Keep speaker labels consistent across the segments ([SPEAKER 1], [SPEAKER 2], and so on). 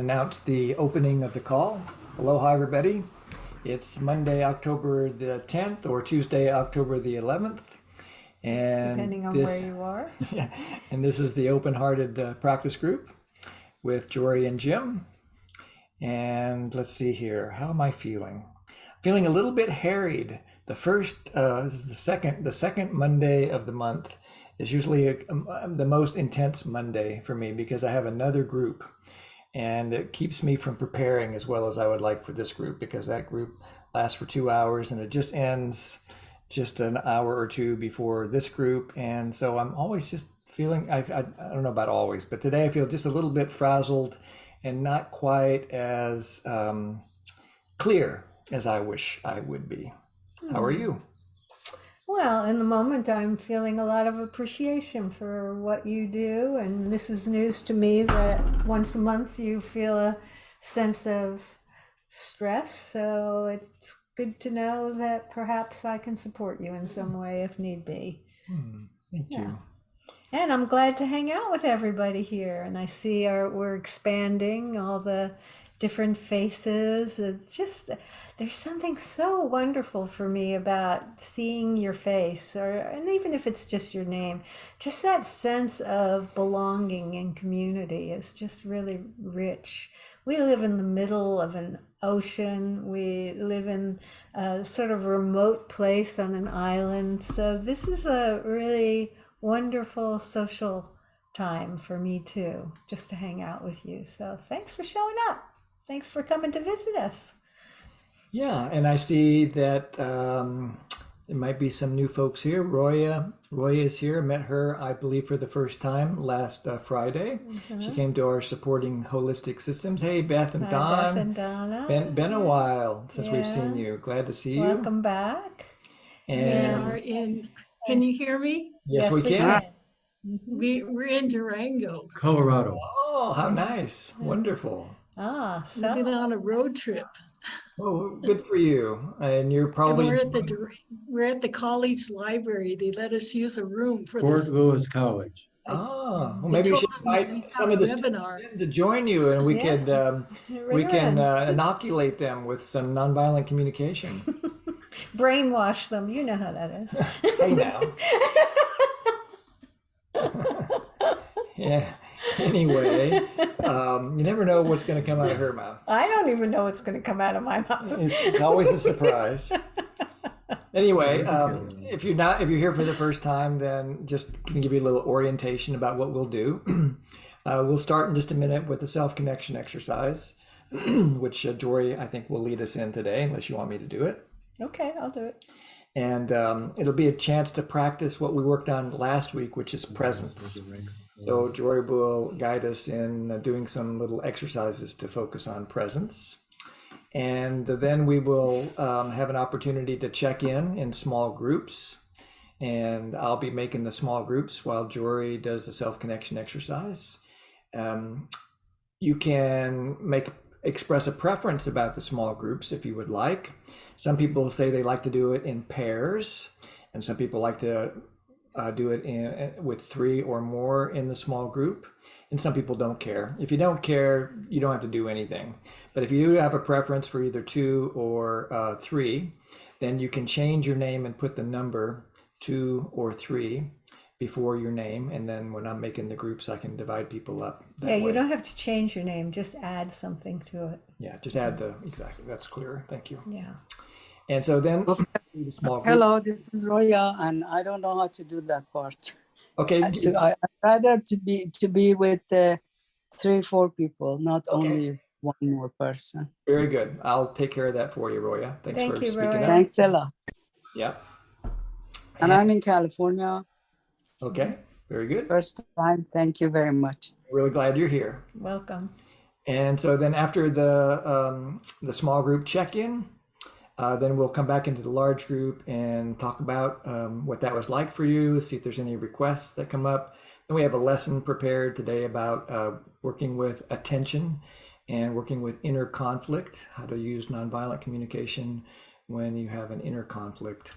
[SPEAKER 1] announce the opening of the call. Aloha, everybody. It's Monday, October the 10th, or Tuesday, October the 11th. And
[SPEAKER 2] depending on where you are.
[SPEAKER 1] And this is the open-hearted practice group with Jory and Jim. And let's see here. How am I feeling? Feeling a little bit harried. This is the second Monday of the month is usually the most intense Monday for me because I have another group, and it keeps me from preparing as well as I would like for this group, because that group lasts for 2 hours and it just ends just an hour or two before this group. And so I'm always just feeling, I don't know about always, but today I feel just a little bit frazzled and not quite as clear as I wish I would be. How are you?
[SPEAKER 2] Well, in the moment, I'm feeling a lot of appreciation for what you do. And this is news to me that once a month you feel a sense of stress. So it's good to know that perhaps I can support you in some way if need be.
[SPEAKER 1] Thank you.
[SPEAKER 2] And I'm glad to hang out with everybody here. And I see we're expanding all the different faces. It's just, there's something so wonderful for me about seeing your face, and even if it's just your name, just that sense of belonging and community is just really rich. We live in the middle of an ocean. We live in a sort of remote place on an island. So this is a really wonderful social time for me too, just to hang out with you. So thanks for showing up. Thanks for coming to visit us.
[SPEAKER 1] Yeah, and I see that there might be some new folks here. Roya is here. I met her, I believe, for the first time last Friday. She came to our Supporting Holistic Systems. Hey, Beth and
[SPEAKER 2] Hi,
[SPEAKER 1] Don.
[SPEAKER 2] Beth and Donna.
[SPEAKER 1] Been a while since we've
[SPEAKER 2] Yeah.
[SPEAKER 1] seen you. Glad to see you.
[SPEAKER 2] Welcome back.
[SPEAKER 1] And
[SPEAKER 3] Can you hear me?
[SPEAKER 1] yes, we can.
[SPEAKER 3] We're in Durango.
[SPEAKER 4] Colorado.
[SPEAKER 1] Oh, how nice. Wonderful.
[SPEAKER 2] So
[SPEAKER 3] We've been on a road trip.
[SPEAKER 1] Oh, good for you. And you're
[SPEAKER 3] And
[SPEAKER 1] probably
[SPEAKER 3] we're at the college library. They let us use a room for
[SPEAKER 4] Fort
[SPEAKER 3] this.
[SPEAKER 4] Lewis College.
[SPEAKER 1] well,
[SPEAKER 3] They
[SPEAKER 1] maybe you
[SPEAKER 3] told
[SPEAKER 1] should
[SPEAKER 3] them that
[SPEAKER 1] invite
[SPEAKER 3] we'd
[SPEAKER 1] some
[SPEAKER 3] have
[SPEAKER 1] of
[SPEAKER 3] a
[SPEAKER 1] the
[SPEAKER 3] webinar.
[SPEAKER 1] students in to join you, and we
[SPEAKER 2] Yeah.
[SPEAKER 1] can inoculate them with some nonviolent communication.
[SPEAKER 2] brainwash them. You know how that is.
[SPEAKER 1] Hey now. Yeah. Anyway, you never know what's going to come out of her mouth.
[SPEAKER 2] I don't even know what's going to come out of my mouth.
[SPEAKER 1] It's always a surprise. Anyway, if you're here for the first time, then just can give you a little orientation about what we'll do. We'll start in just a minute with the self-connection exercise, which Jory, I think, will lead us in today, unless you want me to do it.
[SPEAKER 2] Okay, I'll do it.
[SPEAKER 1] And it'll be a chance to practice what we worked on last week, which is presence. So Jory will guide us in doing some little exercises to focus on presence. And then we will have an opportunity to check in small groups. And I'll be making the small groups while Jory does the self-connection exercise. You can express a preference about the small groups if you would like. Some people say they like to do it in pairs, and some people like to do it with 3 or more in the small group, and some people don't care. If you don't care, you don't have to do anything. But if you have a preference for either 2 or 3, then you can change your name and put the number 2 or 3 before your name, and then when I'm making the groups, I can divide people up that way.
[SPEAKER 2] You don't have to change your name, just add something to it.
[SPEAKER 1] Yeah, just add exactly, that's clear. Thank you.
[SPEAKER 2] Yeah.
[SPEAKER 1] And so then the small group.
[SPEAKER 5] Hello, this is Roya, and I don't know how to do that part.
[SPEAKER 1] Okay.
[SPEAKER 5] I'd rather to be with 3-4 people, not only one more person.
[SPEAKER 1] Very good. I'll take care of that for you, Roya. Thanks
[SPEAKER 2] Thank
[SPEAKER 1] for
[SPEAKER 2] you,
[SPEAKER 1] speaking
[SPEAKER 2] Roya.
[SPEAKER 1] up.
[SPEAKER 5] Thanks a lot.
[SPEAKER 1] Yeah.
[SPEAKER 5] And I'm in California.
[SPEAKER 1] Okay. Very good.
[SPEAKER 5] First time. Thank you very much.
[SPEAKER 1] Really glad you're here.
[SPEAKER 2] Welcome.
[SPEAKER 1] And so then after the small group check-in, then we'll come back into the large group and talk about what that was like for you, see if there's any requests that come up. Then we have a lesson prepared today about working with attention and working with inner conflict, how to use nonviolent communication when you have an inner conflict.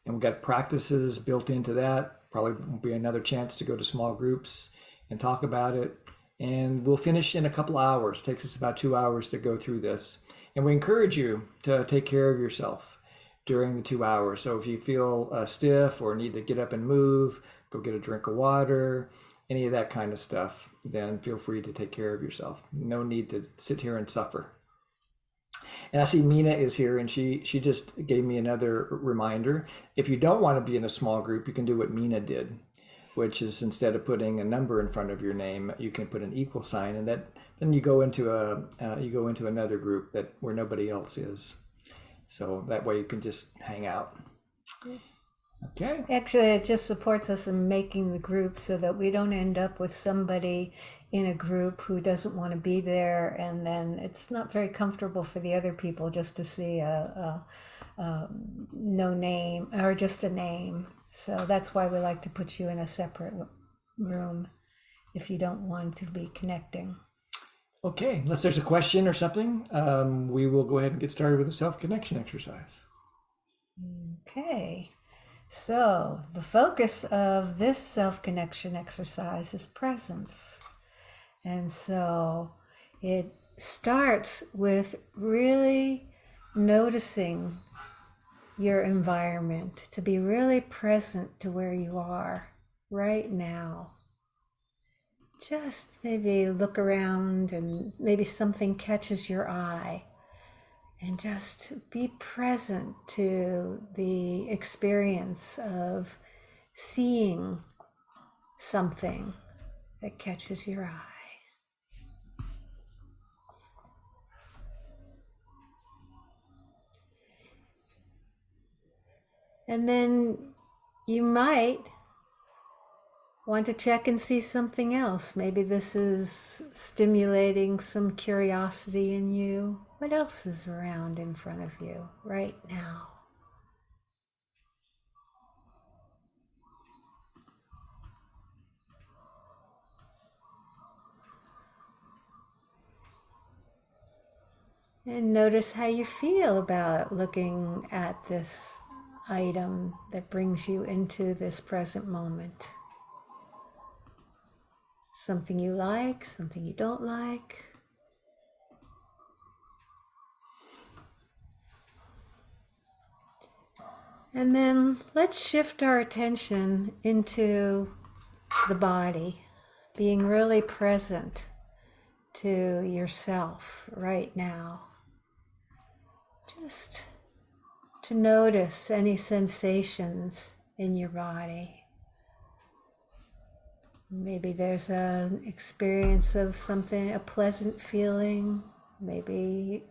[SPEAKER 1] And we've got practices built into that. Probably will be another chance to go to small groups and talk about it. And we'll finish in a couple hours. It takes us about 2 hours to go through this. And we encourage you to take care of yourself during the 2 hours. So if you feel stiff or need to get up and move, go get a drink of water, any of that kind of stuff, then feel free to take care of yourself. No need to sit here and suffer. And I see Mina is here, and she just gave me another reminder. If you don't want to be in a small group, you can do what Mina did, which is instead of putting a number in front of your name, you can put an equal sign, and that then you go into another group that where nobody else is. So that way you can just hang out. Okay.
[SPEAKER 2] Actually, it just supports us in making the group so that we don't end up with somebody in a group who doesn't want to be there, and then it's not very comfortable for the other people just to see no name or just a name. So that's why we like to put you in a separate room if you don't want to be connecting.
[SPEAKER 1] Okay, unless there's a question or something, we will go ahead and get started with the self-connection exercise.
[SPEAKER 2] Okay. So the focus of this self-connection exercise is presence. And so it starts with really noticing your environment, to be really present to where you are right now. Just maybe look around and maybe something catches your eye. And just be present to the experience of seeing something that catches your eye. And then you might want to check and see something else. Maybe this is stimulating some curiosity in you. What else is around in front of you right now? And notice how you feel about looking at this item that brings you into this present moment. Something you like, something you don't like. And then let's shift our attention into the body, being really present to yourself right now. Just to notice any sensations in your body. Maybe there's an experience of something, a pleasant feeling. Maybe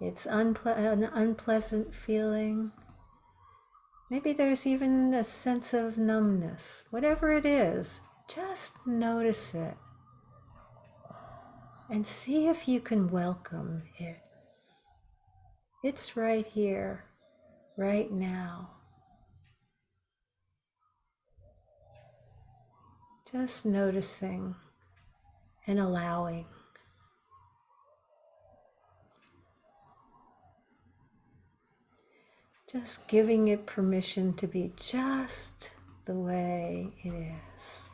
[SPEAKER 2] it's an unpleasant feeling. Maybe there's even a sense of numbness. Whatever it is, just notice it and see if you can welcome it. It's right here, right now. Just noticing and allowing. Just giving it permission to be just the way it is.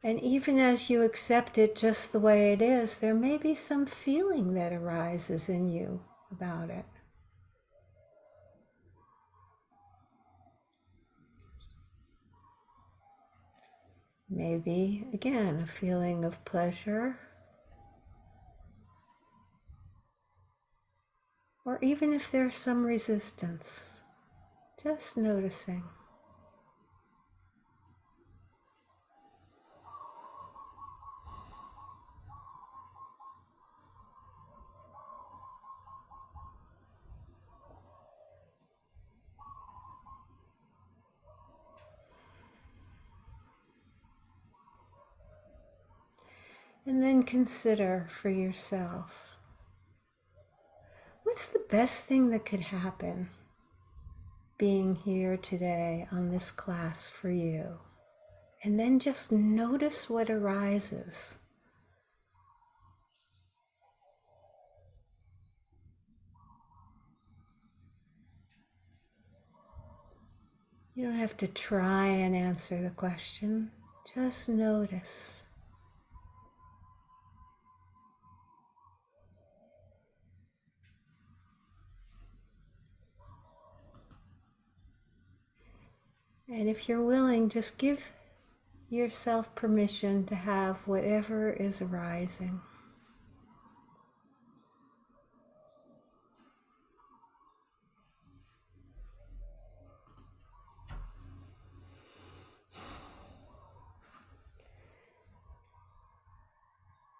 [SPEAKER 2] And even as you accept it just the way it is, there may be some feeling that arises in you about it. Maybe, again, a feeling of pleasure. Or even if there's some resistance, just noticing. And then consider for yourself, what's the best thing that could happen being here today on this class for you? And then just notice what arises. You don't have to try and answer the question. Just notice. And if you're willing, just give yourself permission to have whatever is arising.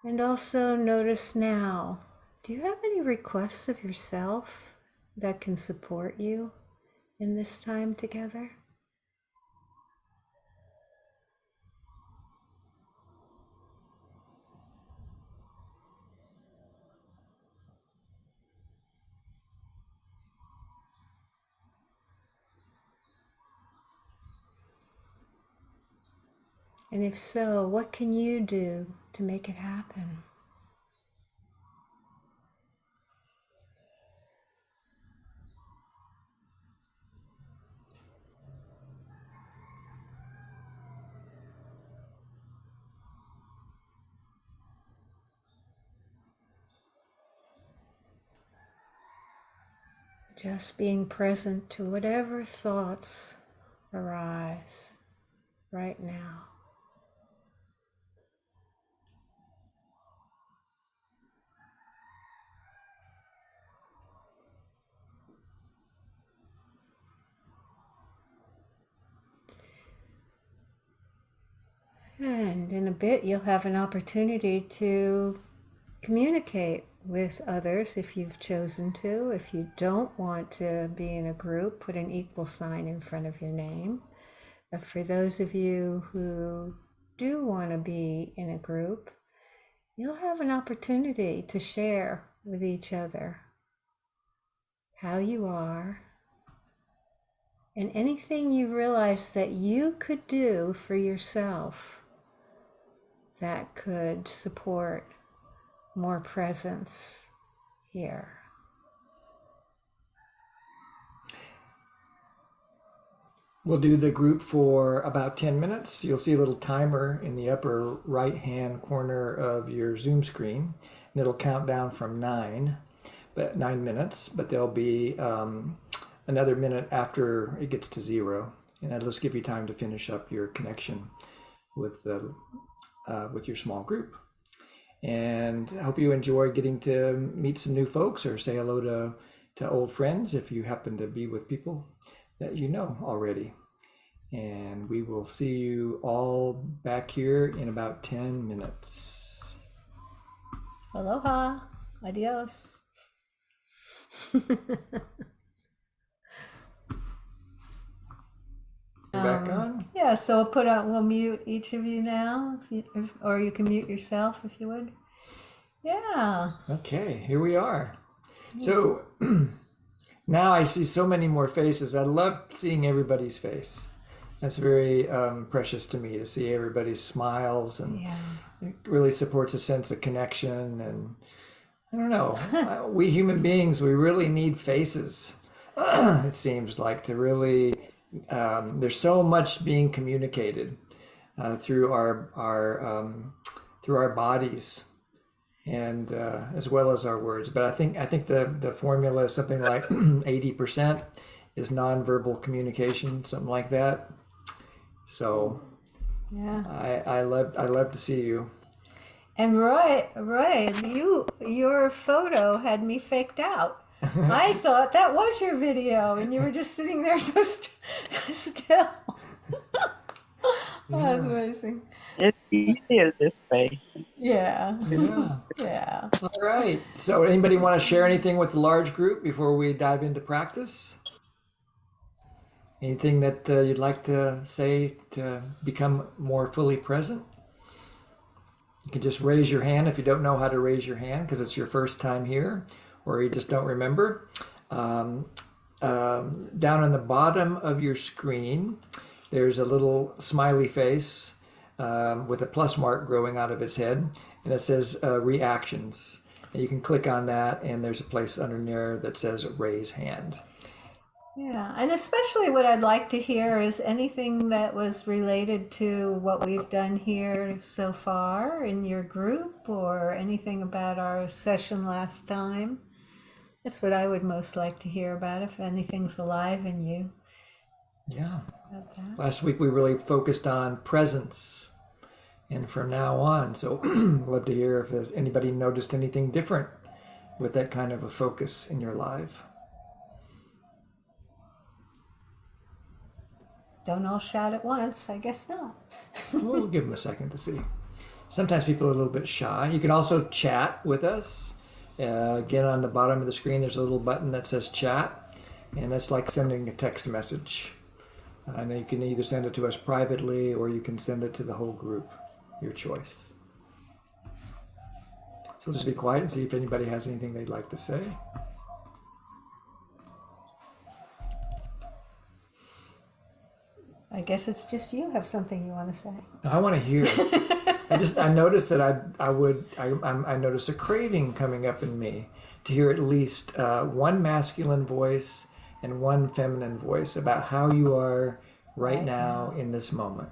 [SPEAKER 2] And also notice now, do you have any requests of yourself that can support you in this time together? And if so, what can you do to make it happen? Just being present to whatever thoughts arise right now. And in a bit, you'll have an opportunity to communicate with others if you've chosen to. If you don't want to be in a group, put an equal sign in front of your name. But for those of you who do want to be in a group, you'll have an opportunity to share with each other how you are and anything you realize that you could do for yourself that could support more presence here.
[SPEAKER 1] We'll do the group for about 10 minutes. You'll see a little timer in the upper right-hand corner of your Zoom screen, and it'll count down from 9 minutes, but there'll be another minute after it gets to 0, and that'll just give you time to finish up your connection with your small group. And I hope you enjoy getting to meet some new folks or say hello to old friends if you happen to be with people that you know already. And we will see you all back here in about 10 minutes.
[SPEAKER 2] Aloha. Adios.
[SPEAKER 1] You're back on?
[SPEAKER 2] Yeah, so we'll mute each of you now, or you can mute yourself if you would. Yeah.
[SPEAKER 1] Okay, here we are. So now I see so many more faces. I love seeing everybody's face. That's very precious to me to see everybody's smiles, and it really supports a sense of connection. And I don't know, we human beings, we really need faces. It seems like to really, there's so much being communicated through our bodies, and as well as our words. But I think the formula is something like 80% is nonverbal communication, something like that. So
[SPEAKER 2] Yeah.
[SPEAKER 1] I love to see you.
[SPEAKER 2] And Roy, your photo had me faked out. I thought that was your video, and you were just sitting there so still. Oh, that's amazing.
[SPEAKER 4] It's easier this way.
[SPEAKER 2] Yeah.
[SPEAKER 1] Yeah.
[SPEAKER 2] Yeah.
[SPEAKER 1] All right. So anybody want to share anything with the large group before we dive into practice? Anything that you'd like to say to become more fully present? You can just raise your hand if you don't know how to raise your hand because it's your first time here or you just don't remember. Down on the bottom of your screen, there's a little smiley face with a plus mark growing out of its head, and it says reactions. And you can click on that, and there's a place under there that says raise hand.
[SPEAKER 2] Yeah, and especially what I'd like to hear is anything that was related to what we've done here so far in your group or anything about our session last time. That's what I would most like to hear about if anything's alive in you
[SPEAKER 1] Yeah.
[SPEAKER 2] about that.
[SPEAKER 1] Last week we really focused on presence, and from now on, so love to hear if there's anybody noticed anything different with that kind of a focus in your life.
[SPEAKER 2] Don't all shout at once, I guess not.
[SPEAKER 1] We'll give them a second to see. Sometimes people are a little bit shy. You can also chat with us. Again, on the bottom of the screen, there's a little button that says chat, and that's like sending a text message. And you can either send it to us privately or you can send it to the whole group, your choice. So just be quiet and see if anybody has anything they'd like to say.
[SPEAKER 2] I guess it's just you have something you want to say.
[SPEAKER 1] I want to hear. I noticed that I notice a craving coming up in me to hear at least one masculine voice and one feminine voice about how you are right now in this moment.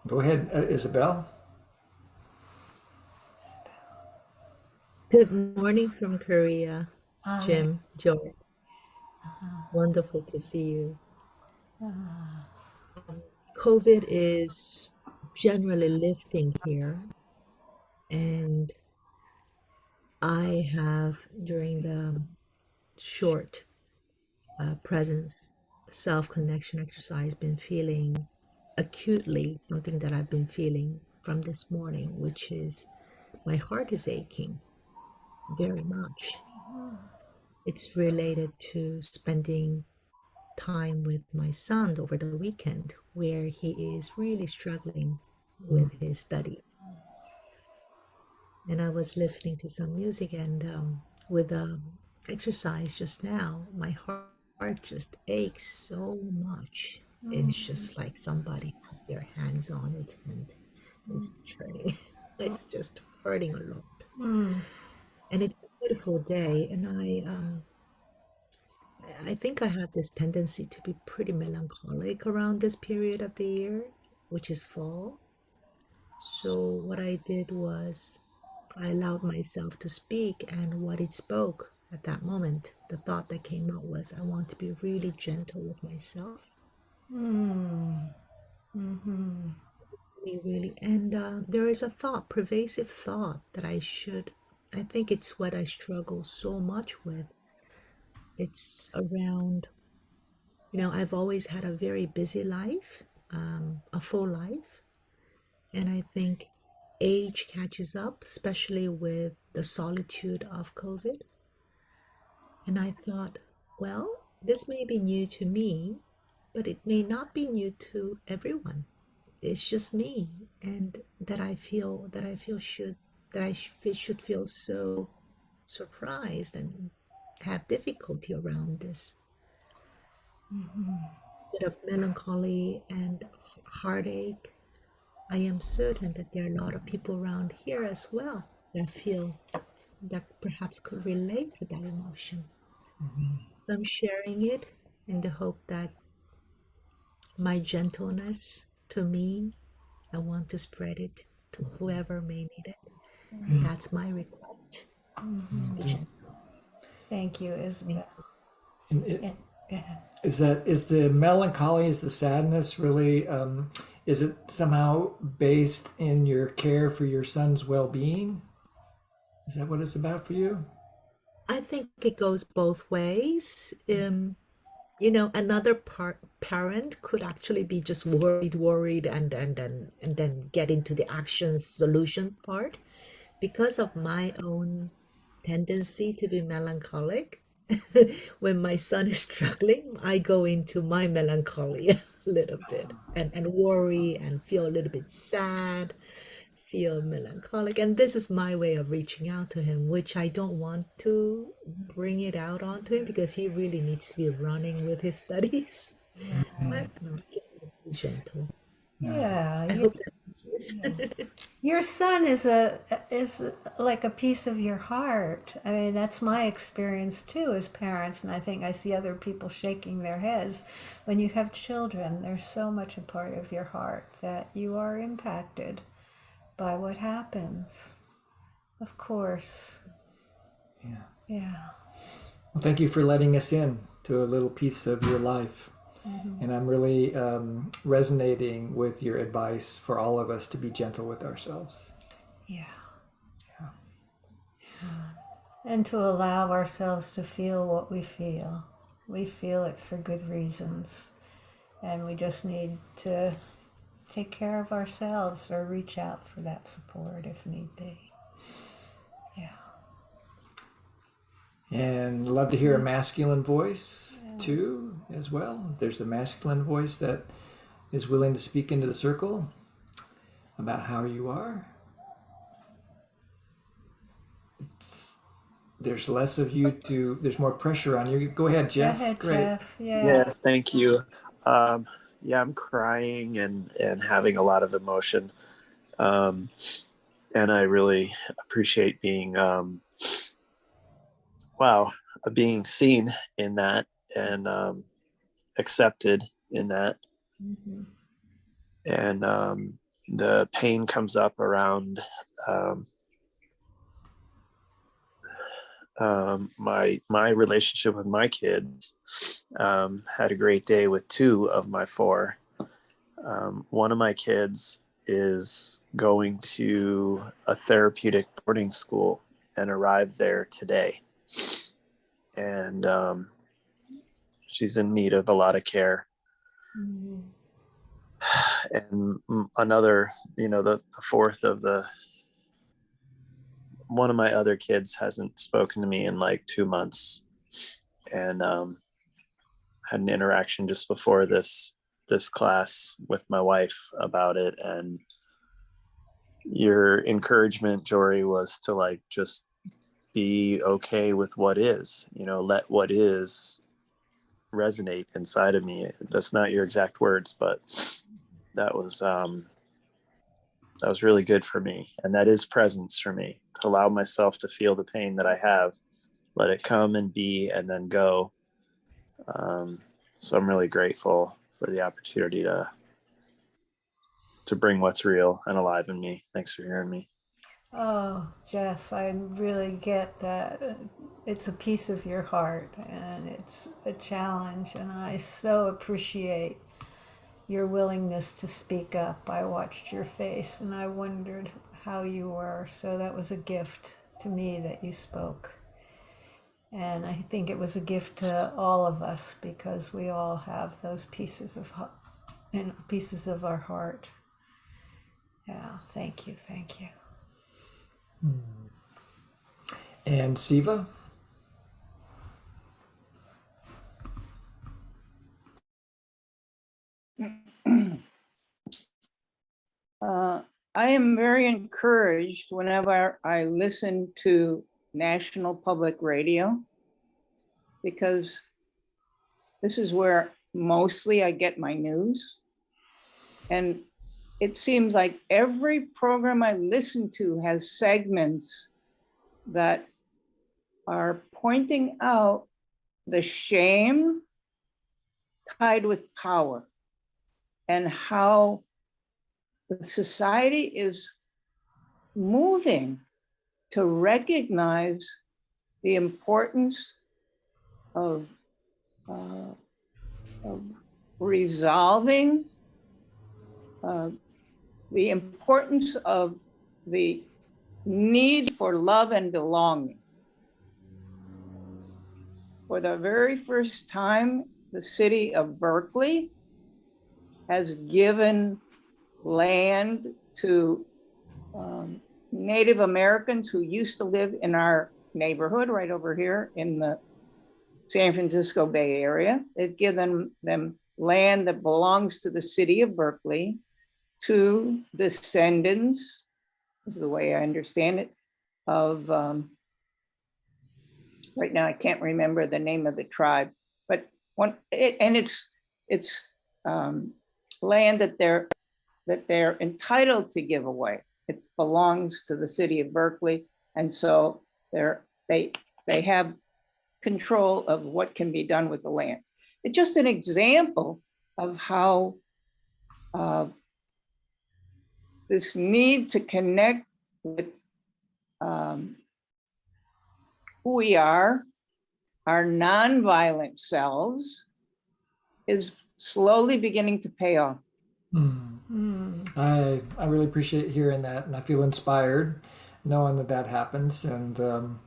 [SPEAKER 1] Go ahead, Isabel.
[SPEAKER 6] Good morning from Korea,
[SPEAKER 2] Ah,
[SPEAKER 6] Jim, Joe. Wonderful to see you. COVID is generally lifting here, and I have, during the short presence self-connection exercise, been feeling acutely something that I've been feeling from this morning, which is my heart is aching very much. It's related to spending time with my son over the weekend, where he is really struggling with his studies. And I was listening to some music, and with exercise just now, my heart just aches so much. It's just like somebody has their hands on it and is turning. It's just hurting a lot. And it's a beautiful day, and I think I have this tendency to be pretty melancholic around this period of the year, which is fall. So what I did was I allowed myself to speak, and what it spoke at that moment, the thought that came out was, I want to be really gentle with myself. Really, really. And there is a thought, pervasive thought, that I think it's what I struggle so much with. It's around, I've always had a very busy life, a full life. And I think age catches up, especially with the solitude of COVID. And I thought, well, this may be new to me, but it may not be new to everyone. It's just me, and should feel so surprised and have difficulty around this bit of melancholy and heartache. I am certain that there are a lot of people around here as well that feel that perhaps could relate to that emotion. So I'm sharing it in the hope that my gentleness to me, I want to spread it to whoever may need it. That's my request, to be gentle.
[SPEAKER 2] thank you, Isabel.
[SPEAKER 1] And
[SPEAKER 2] Yeah, go ahead.
[SPEAKER 1] is the melancholy, is the sadness really, is it somehow based in your care for your son's well-being? Is that what it's about for you?
[SPEAKER 6] I think it goes both ways. Another parent could actually be just worried, and then get into the action solution part. Because of my own tendency to be melancholic, when my son is struggling, I go into my melancholy a little bit, and worry and feel a little bit sad, feel melancholic. And this is my way of reaching out to him, which I don't want to bring it out onto him because he really needs to be running with his studies. But no, just be gentle.
[SPEAKER 2] Yeah,
[SPEAKER 6] I
[SPEAKER 2] you,
[SPEAKER 6] hope that.
[SPEAKER 2] Your son is like a piece of your heart. I mean, that's my experience too as parents, and I think I see other people shaking their heads. When you have children, they're so much a part of your heart that you are impacted by what happens. Of course.
[SPEAKER 1] Yeah.
[SPEAKER 2] Yeah.
[SPEAKER 1] Well, thank you for letting us in to a little piece of your life. And I'm really resonating with your advice for all of us to be gentle with ourselves.
[SPEAKER 2] Yeah. And to allow ourselves to feel what we feel. We feel it for good reasons. And we just need to take care of ourselves or reach out for that support if need be. Yeah.
[SPEAKER 1] And love to hear a masculine voice too, as well. There's a masculine voice that is willing to speak into the circle about how you are. There's less of you to, there's more pressure on you. Go ahead, Jeff.
[SPEAKER 2] Go ahead,
[SPEAKER 1] Great.
[SPEAKER 2] Jeff. Yeah.
[SPEAKER 4] Yeah, thank you. Yeah, I'm crying and having a lot of emotion. And I really appreciate being, being seen in that and accepted in that.
[SPEAKER 2] Mm-hmm.
[SPEAKER 4] And the pain comes up around my relationship with my kids. Had a great day with 2 of my 4. One of my kids is going to a therapeutic boarding school and arrived there today. And she's in need of a lot of care.
[SPEAKER 2] Mm-hmm.
[SPEAKER 4] And another, the 4th of one of my other kids hasn't spoken to me in like 2 months. And had an interaction just before this class with my wife about it. And your encouragement, Jory, was to like just be okay with what is, let what is resonate inside of me. That's not your exact words, but that was really good for me. And that is presence for me, to allow myself to feel the pain that I have, let it come and be and then go. So I'm really grateful for the opportunity to bring what's real and alive in me. Thanks for hearing me.
[SPEAKER 2] Oh, Jeff, I really get that. It's a piece of your heart and it's a challenge, and I so appreciate your willingness to speak up. I watched your face and I wondered how you were, so that was a gift to me that you spoke. And I think it was a gift to all of us because we all have those pieces of pieces of our heart. Yeah, thank you, thank you.
[SPEAKER 1] And Siva?
[SPEAKER 7] I am very encouraged whenever I listen to National Public Radio, because this is where mostly I get my news. And it seems like every program I listen to has segments that are pointing out the shame tied with power and how the society is moving to recognize the importance of resolving, the importance of the need for love and belonging. For the very first time, the city of Berkeley has given land to Native Americans who used to live in our neighborhood right over here in the San Francisco Bay Area. They've given them land that belongs to the city of Berkeley to descendants, this is the way I understand it, of, right now I can't remember the name of the tribe, but it's land that that they're entitled to give away. It belongs to the city of Berkeley. And so they have control of what can be done with the land. It's just an example of how this need to connect with who we are, our nonviolent selves, is slowly beginning to pay off.
[SPEAKER 1] I really appreciate hearing that, and I feel inspired knowing that that happens, and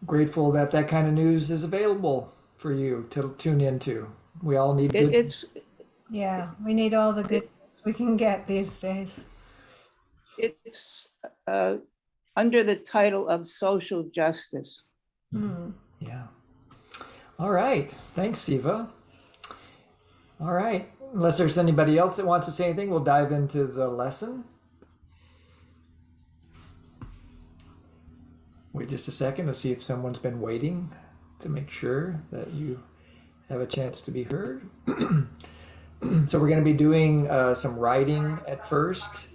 [SPEAKER 1] grateful that that kind of news is available for you to tune into. We all need good.
[SPEAKER 2] Yeah, we need all the good news we can get these days.
[SPEAKER 7] It's under the title of social justice.
[SPEAKER 1] Yeah. All right. Thanks, Siva. All right. Unless there's anybody else that wants to say anything, we'll dive into the lesson. Wait just a second to see if someone's been waiting to make sure that you have a chance to be heard. So we're going to be doing some writing at first.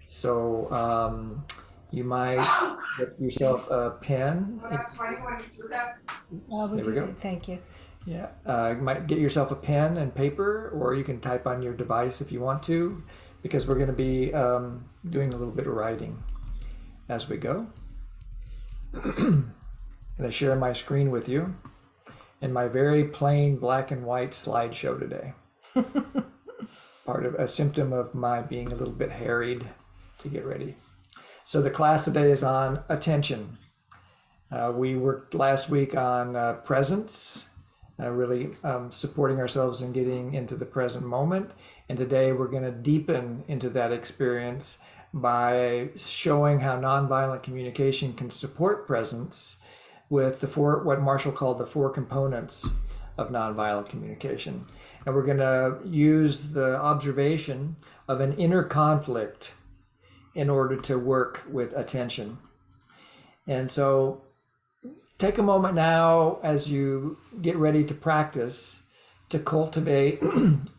[SPEAKER 1] So you might get yourself a pen. There we go.
[SPEAKER 2] Thank you.
[SPEAKER 1] Yeah, you might get yourself a pen and paper, or you can type on your device if you want to, because we're going to be doing a little bit of writing as we go. And I share my screen with you and my very plain black and white slideshow today. Part of a symptom of my being a little bit harried to get ready. So the class today is on attention. We worked last week on presence, really supporting ourselves and getting into the present moment. And today we're going to deepen into that experience by showing how nonviolent communication can support presence with what Marshall called the 4 components of nonviolent communication. And we're going to use the observation of an inner conflict in order to work with attention. And so take a moment now as you get ready to practice to cultivate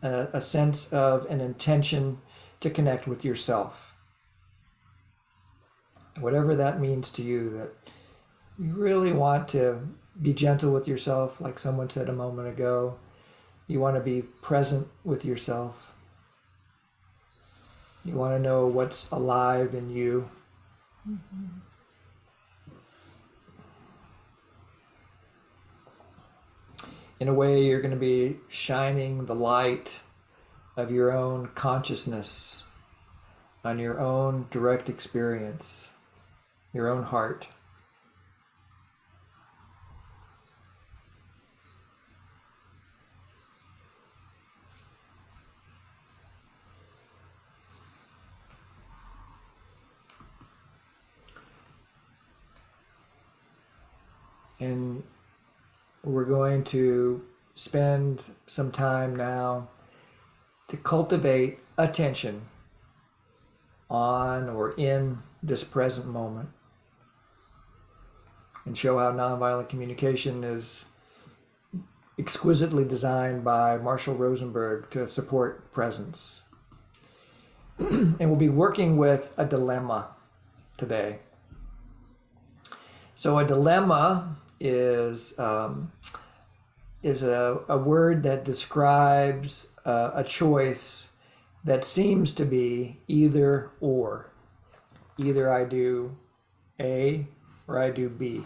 [SPEAKER 1] a sense of an intention to connect with yourself. Whatever that means to you, that you really want to be gentle with yourself, like someone said a moment ago. You want to be present with yourself. You want to know what's alive in you. In a way, you're going to be shining the light of your own consciousness on your own direct experience, your own heart. And we're going to spend some time now to cultivate attention on or in this present moment and show how nonviolent communication is exquisitely designed by Marshall Rosenberg to support presence. And we'll be working with a dilemma today. So a dilemma is a word that describes a choice that seems to be either or. Either I do A or I do B.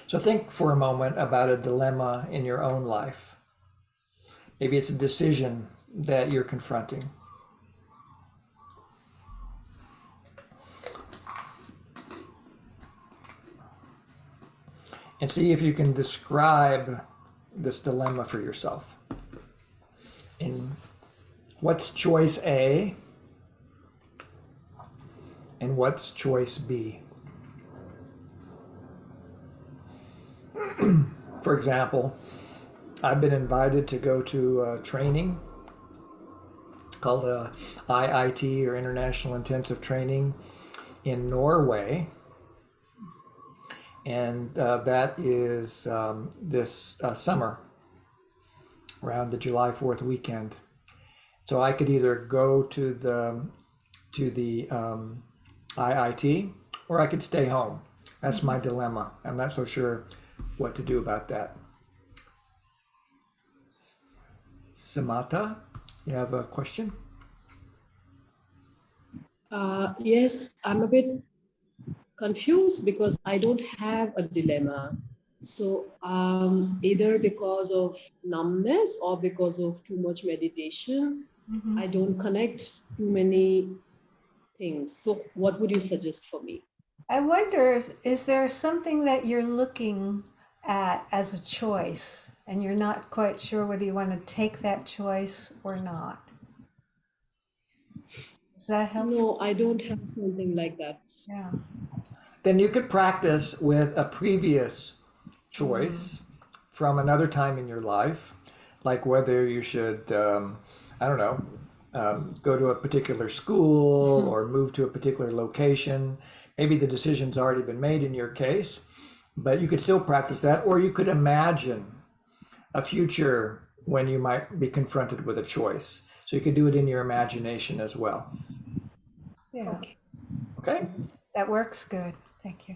[SPEAKER 1] So think for a moment about a dilemma in your own life. Maybe it's a decision that you're confronting. And see if you can describe this dilemma for yourself. And what's choice A? And what's choice B? For example, I've been invited to go to a training called IIT, or International Intensive Training, in Norway. And that is this summer. around the July 4th weekend. So I could either go to the IIT, or I could stay home. That's my dilemma. I'm not so sure what to do about that. Samata, you have a question?
[SPEAKER 8] Yes, I'm a bit confused because I don't have a dilemma. So either because of numbness or because of too much meditation, I don't connect too many things. So what would you suggest for me?
[SPEAKER 2] I wonder if is there something that you're looking at as a choice and you're not quite sure whether you want to take that choice or not. Does that help?
[SPEAKER 8] No, I don't have something like that.
[SPEAKER 2] Yeah.
[SPEAKER 1] Then you could practice with a previous choice from another time in your life, like whether you should, I don't know, go to a particular school or move to a particular location. Maybe the decision's already been made in your case, but you could still practice that, or you could imagine a future when you might be confronted with a choice. So you could do it in your imagination as well.
[SPEAKER 2] Yeah.
[SPEAKER 8] Okay.
[SPEAKER 1] Okay?
[SPEAKER 2] That works good. Thank you.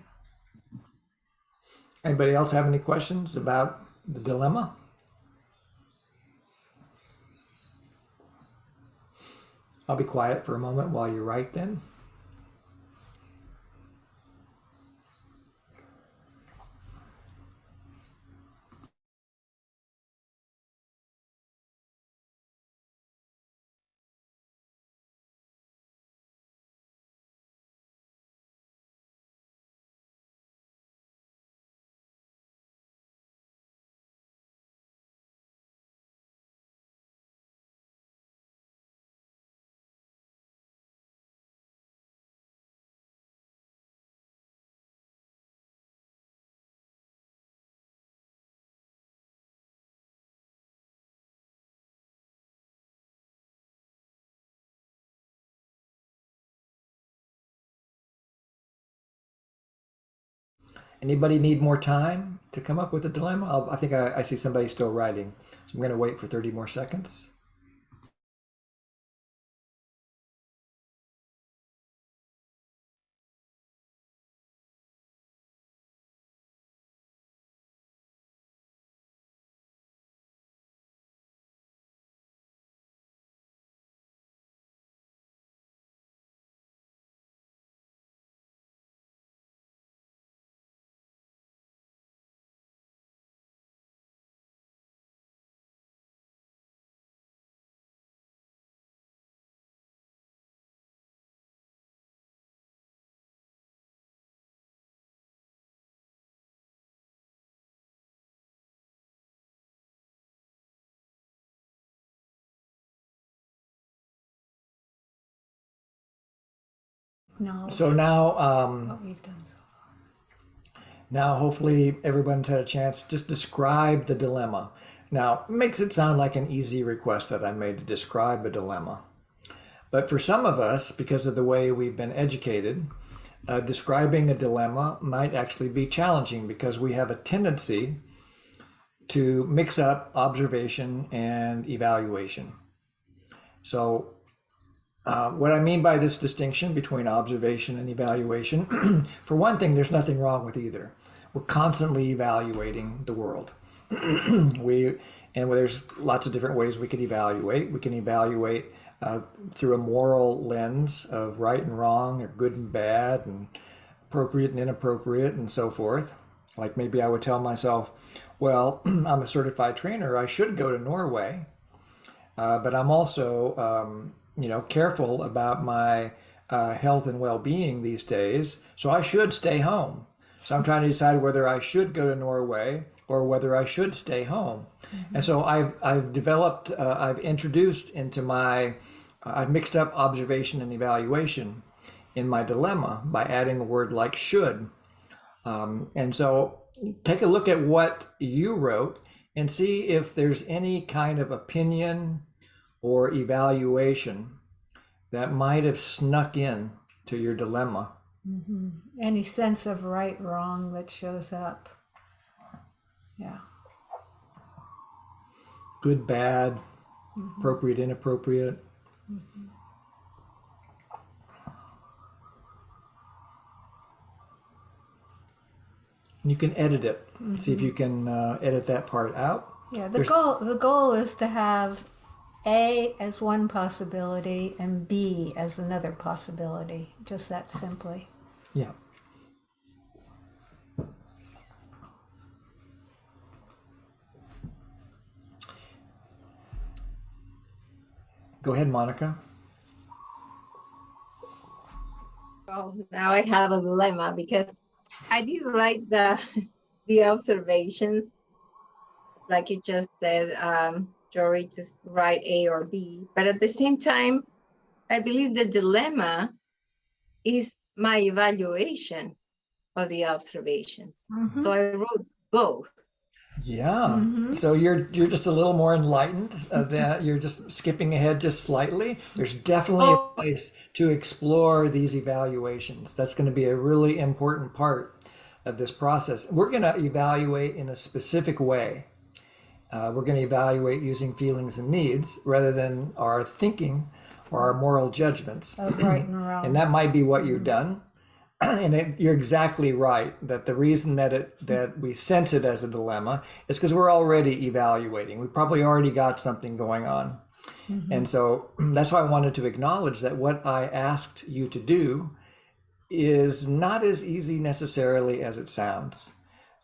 [SPEAKER 1] Anybody else have any questions about the dilemma? I'll be quiet for a moment while you write then. Anybody need more time to come up with a dilemma? I think I see somebody still writing. So I'm going to wait for 30 more seconds.
[SPEAKER 2] No.
[SPEAKER 1] So now,
[SPEAKER 2] What we've done so
[SPEAKER 1] now hopefully everyone's had a chance. Just describe the dilemma. Now, it makes it sound like an easy request that I made to describe a dilemma. But for some of us, because of the way we've been educated, describing a dilemma might actually be challenging because we have a tendency to mix up observation and evaluation. So what I mean by this distinction between observation and evaluation, for one thing, there's nothing wrong with either. We're constantly evaluating the world. There's lots of different ways we can evaluate. We can evaluate through a moral lens of right and wrong, or good and bad, and appropriate and inappropriate, and so forth. Like maybe I would tell myself, well, I'm a certified trainer. I should go to Norway, but I'm also careful about my health and well-being these days, so I should stay home. So I'm trying to decide whether I should go to Norway or whether I should stay home. And so I've introduced into I've mixed up observation and evaluation in my dilemma by adding a word like should. And so take a look at what you wrote and see if there's any kind of opinion or evaluation that might have snuck in to your dilemma.
[SPEAKER 2] any sense of right, wrong that shows up. Yeah.
[SPEAKER 1] good, bad, appropriate, inappropriate. And you can edit it. See if you can edit that part out.
[SPEAKER 2] Yeah,
[SPEAKER 1] There's-
[SPEAKER 2] the goal is to have A as one possibility and B as another possibility, just that simply.
[SPEAKER 1] Yeah. Go ahead, Monica.
[SPEAKER 9] Well, now I have a dilemma because I did write the the observations, like you just said, Jory, just write A or B. But at the same time, I believe the dilemma is my evaluation of the observations. So I wrote both.
[SPEAKER 1] Yeah. So you're just a little more enlightened. That you're just skipping ahead just slightly. There's definitely a
[SPEAKER 9] Oh,
[SPEAKER 1] place to explore these evaluations. That's going to be a really important part of this process. We're going to evaluate in a specific way. We're going to evaluate using feelings and needs rather than our thinking or our moral judgments.
[SPEAKER 2] Of right and wrong.
[SPEAKER 1] And that might be what you've done. And you're exactly right that the reason that we sense it as a dilemma is because we're already evaluating. We probably already got something going on. And so that's why I wanted to acknowledge that what I asked you to do is not as easy necessarily as it sounds.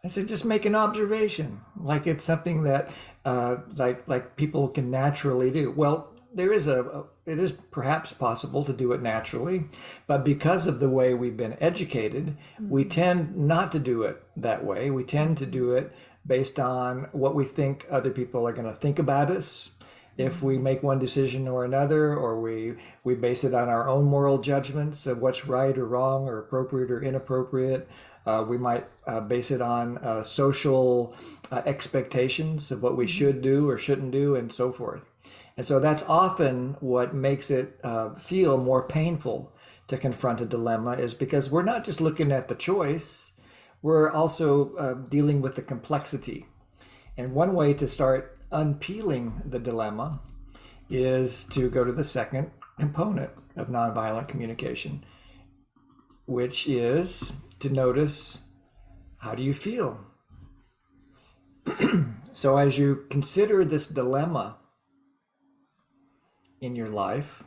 [SPEAKER 1] I said, just make an observation, like it's something that like people can naturally do. Well, it is perhaps possible to do it naturally, but because of the way we've been educated, we tend not to do it that way. We tend to do it based on what we think other people are going to think about us if we make one decision or another, or we base it on our own moral judgments of what's right or wrong or appropriate or inappropriate. We might base it on social expectations of what we should do or shouldn't do, and so forth. And so that's often what makes it feel more painful to confront a dilemma, is because we're not just looking at the choice, we're also dealing with the complexity. And one way to start unpeeling the dilemma is to go to the second component of nonviolent communication, which is to notice, how do you feel? So as you consider this dilemma in your life,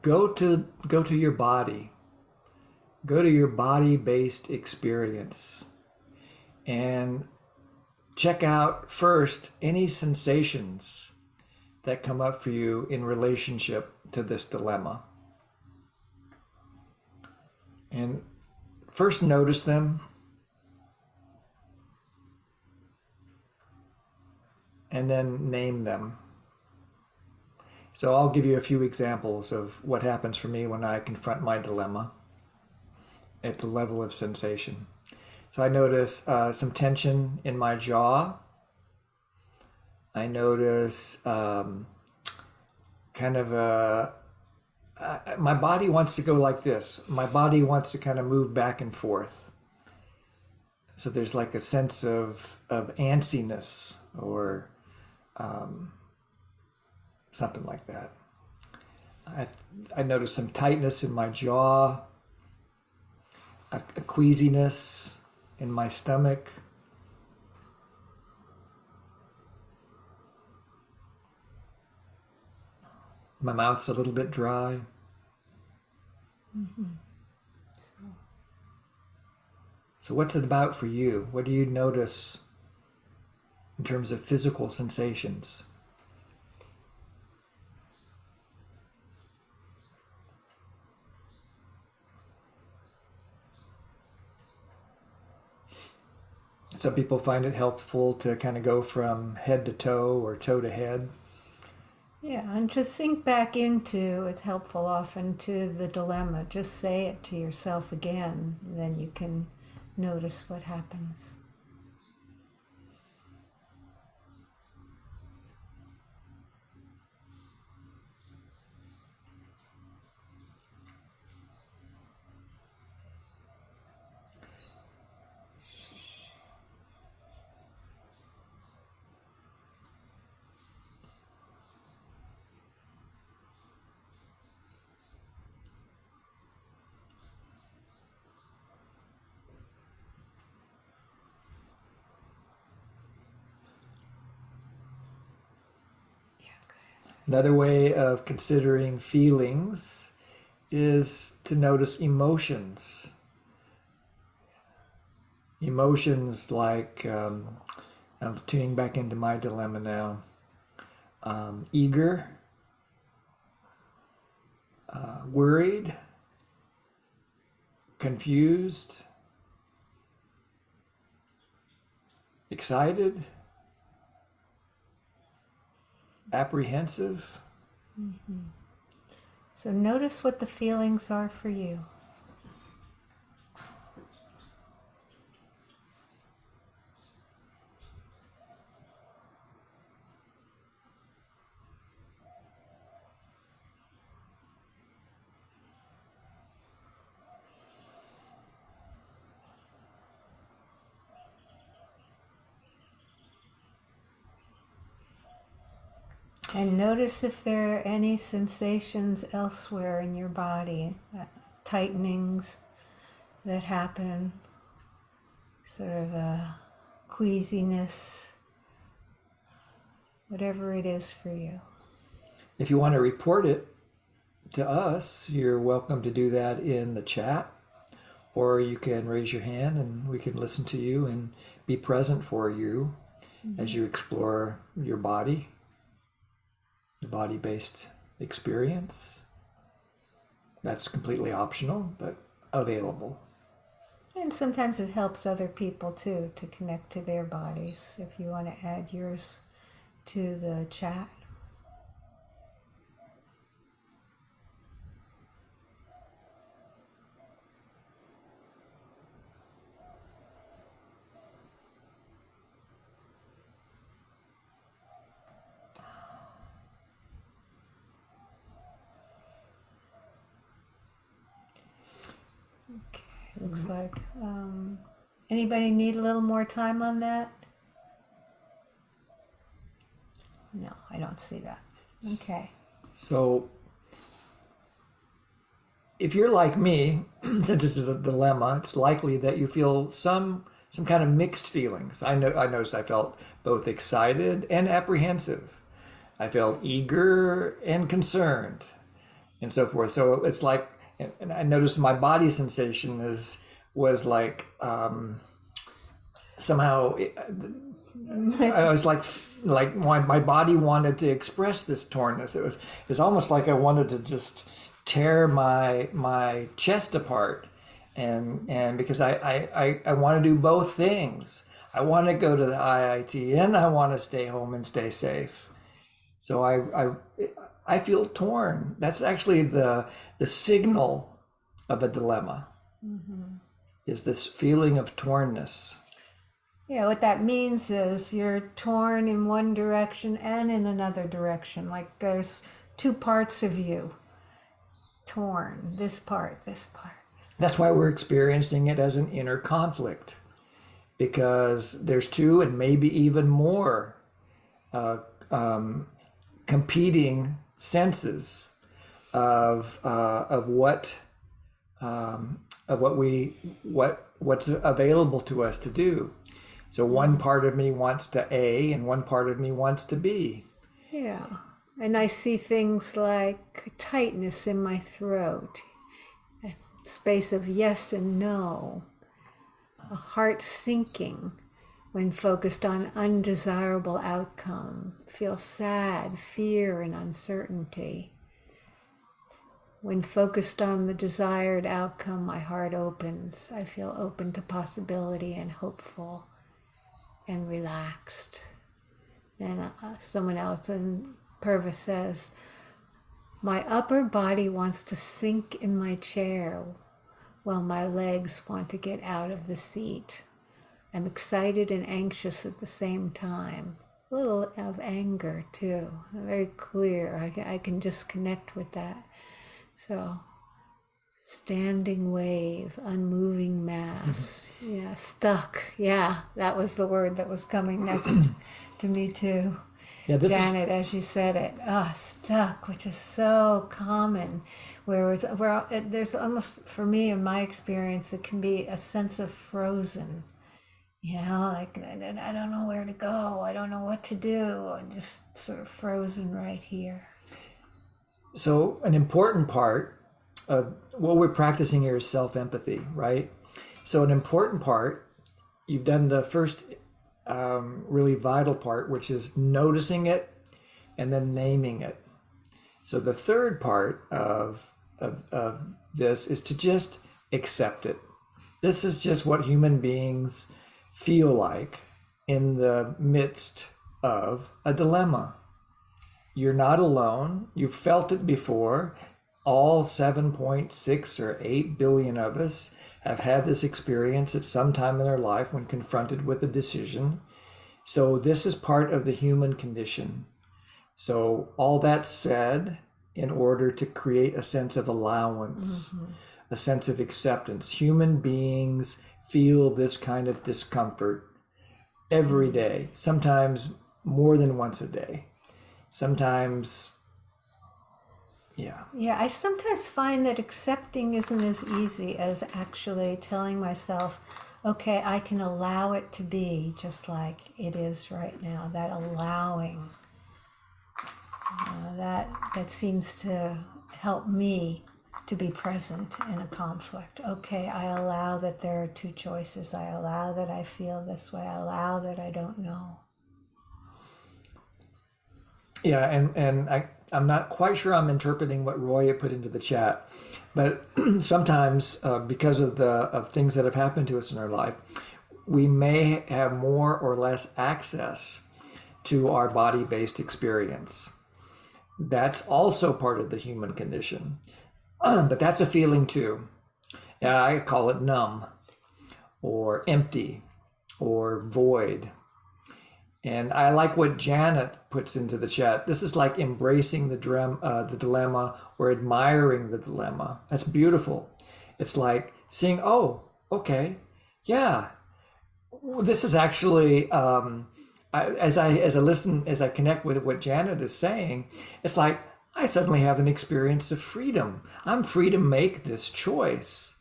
[SPEAKER 1] go to your body. Go to your body-based experience and check out first any sensations that come up for you in relationship to this dilemma. And first notice them, and then name them. So I'll give you a few examples of what happens for me when I confront my dilemma at the level of sensation. So I notice some tension in my jaw. I notice kind of my body wants to go like this. My body wants to kind of move back and forth. So there's like a sense of antsiness or something like that. I notice some tightness in my jaw, a queasiness in my stomach. My mouth's a little bit dry. So what's it about for you? What do you notice in terms of physical sensations? Some people find it helpful to kind of go from head to toe or toe to head.
[SPEAKER 2] Yeah, and to sink back into, it's helpful often, to the dilemma. Just say it to yourself again, then you can notice what happens.
[SPEAKER 1] Another way of considering feelings is to notice emotions. Emotions like, I'm tuning back into my dilemma now, eager, worried, confused, excited, apprehensive.
[SPEAKER 2] So notice what the feelings are for you. And notice if there are any sensations elsewhere in your body, tightenings that happen, sort of a queasiness, whatever it is for you.
[SPEAKER 1] If you want to report it to us, you're welcome to do that in the chat, or you can raise your hand and we can listen to you and be present for you as you explore your body, the body-based experience. That's completely optional, but available.
[SPEAKER 2] And sometimes it helps other people too to connect to their bodies if you want to add yours to the chat. Okay, looks like anybody need a little more time on that? No, I don't see that. Okay.
[SPEAKER 1] So if you're like me, since it's a dilemma, it's likely that you feel some kind of mixed feelings. I noticed I felt both excited and apprehensive. I felt eager and concerned, and so forth. So it's like, and I noticed my body sensation was like somehow I was like my body wanted to express this tornness. It's almost like I wanted to just tear my chest apart, and because I want to do both things. I want to go to the IIT and I want to stay home and stay safe. So I feel torn. That's actually the signal of a dilemma. Is this feeling of tornness.
[SPEAKER 2] Yeah, what that means is you're torn in one direction and in another direction. Like there's two parts of you torn, this part, this part.
[SPEAKER 1] That's why we're experiencing it as an inner conflict, because there's two and maybe even more competing senses of what's available to us to do. So one part of me wants to A and one part of me wants to B.
[SPEAKER 2] Yeah. And I see things like tightness in my throat, a space of yes and no, a heart sinking when focused on undesirable outcome, feel sad, fear, and uncertainty. When focused on the desired outcome, my heart opens. I feel open to possibility and hopeful and relaxed. And someone else in Purva says, my upper body wants to sink in my chair while my legs want to get out of the seat. I'm excited and anxious at the same time. A little of anger too, very clear. I can just connect with that. So, standing wave, unmoving mass. Yeah, stuck. Yeah, that was the word that was coming next to me too.
[SPEAKER 1] Yeah,
[SPEAKER 2] Janet, as you said it, stuck, which is so common. Where there's almost, for me, in my experience, it can be a sense of frozen. You know, like I don't know where to go. I don't know what to do. I'm just sort of frozen right here.
[SPEAKER 1] So an important part of what we're practicing here is self-empathy, right? So an important part, you've done the first really vital part, which is noticing it and then naming it. So the third part of this is to just accept it. This is just what human beings feel like in the midst of a dilemma. You're not alone. You've felt it before. All 7.6 or 8 billion of us have had this experience at some time in their life when confronted with a decision. So this is part of the human condition. So all that said, in order to create a sense of allowance, a sense of acceptance, human beings feel this kind of discomfort every day, sometimes more than once a day. Sometimes, yeah.
[SPEAKER 2] Yeah, I sometimes find that accepting isn't as easy as actually telling myself, okay, I can allow it to be just like it is right now. That allowing, that seems to help me to be present in a conflict. Okay, I allow that there are two choices. I allow that I feel this way. I allow that I don't know.
[SPEAKER 1] Yeah, and I'm not quite sure I'm interpreting what Roy had put into the chat, but sometimes because of things that have happened to us in our life, we may have more or less access to our body-based experience. That's also part of the human condition, but that's a feeling too. Yeah, I call it numb or empty or void. And I like what Janet puts into the chat. This is like embracing the dilemma or admiring the dilemma. That's beautiful. It's like seeing, oh, okay, yeah, this is actually. As I listen, as I connect with what Janet is saying, it's like I suddenly have an experience of freedom. I'm free to make this choice,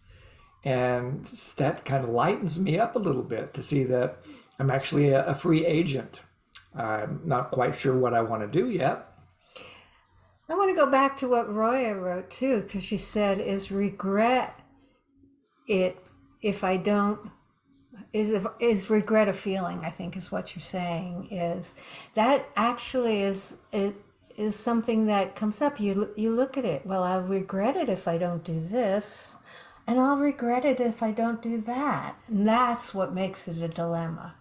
[SPEAKER 1] and that kind of lightens me up a little bit to see that I'm actually a free agent. I'm not quite sure what I want to do yet.
[SPEAKER 2] I want to go back to what Roya wrote too, because she said, is regret it if I don't, is regret a feeling, I think is what you're saying, is that actually is something that comes up. You look at it, well, I'll regret it if I don't do this, and I'll regret it if I don't do that. And that's what makes it a dilemma.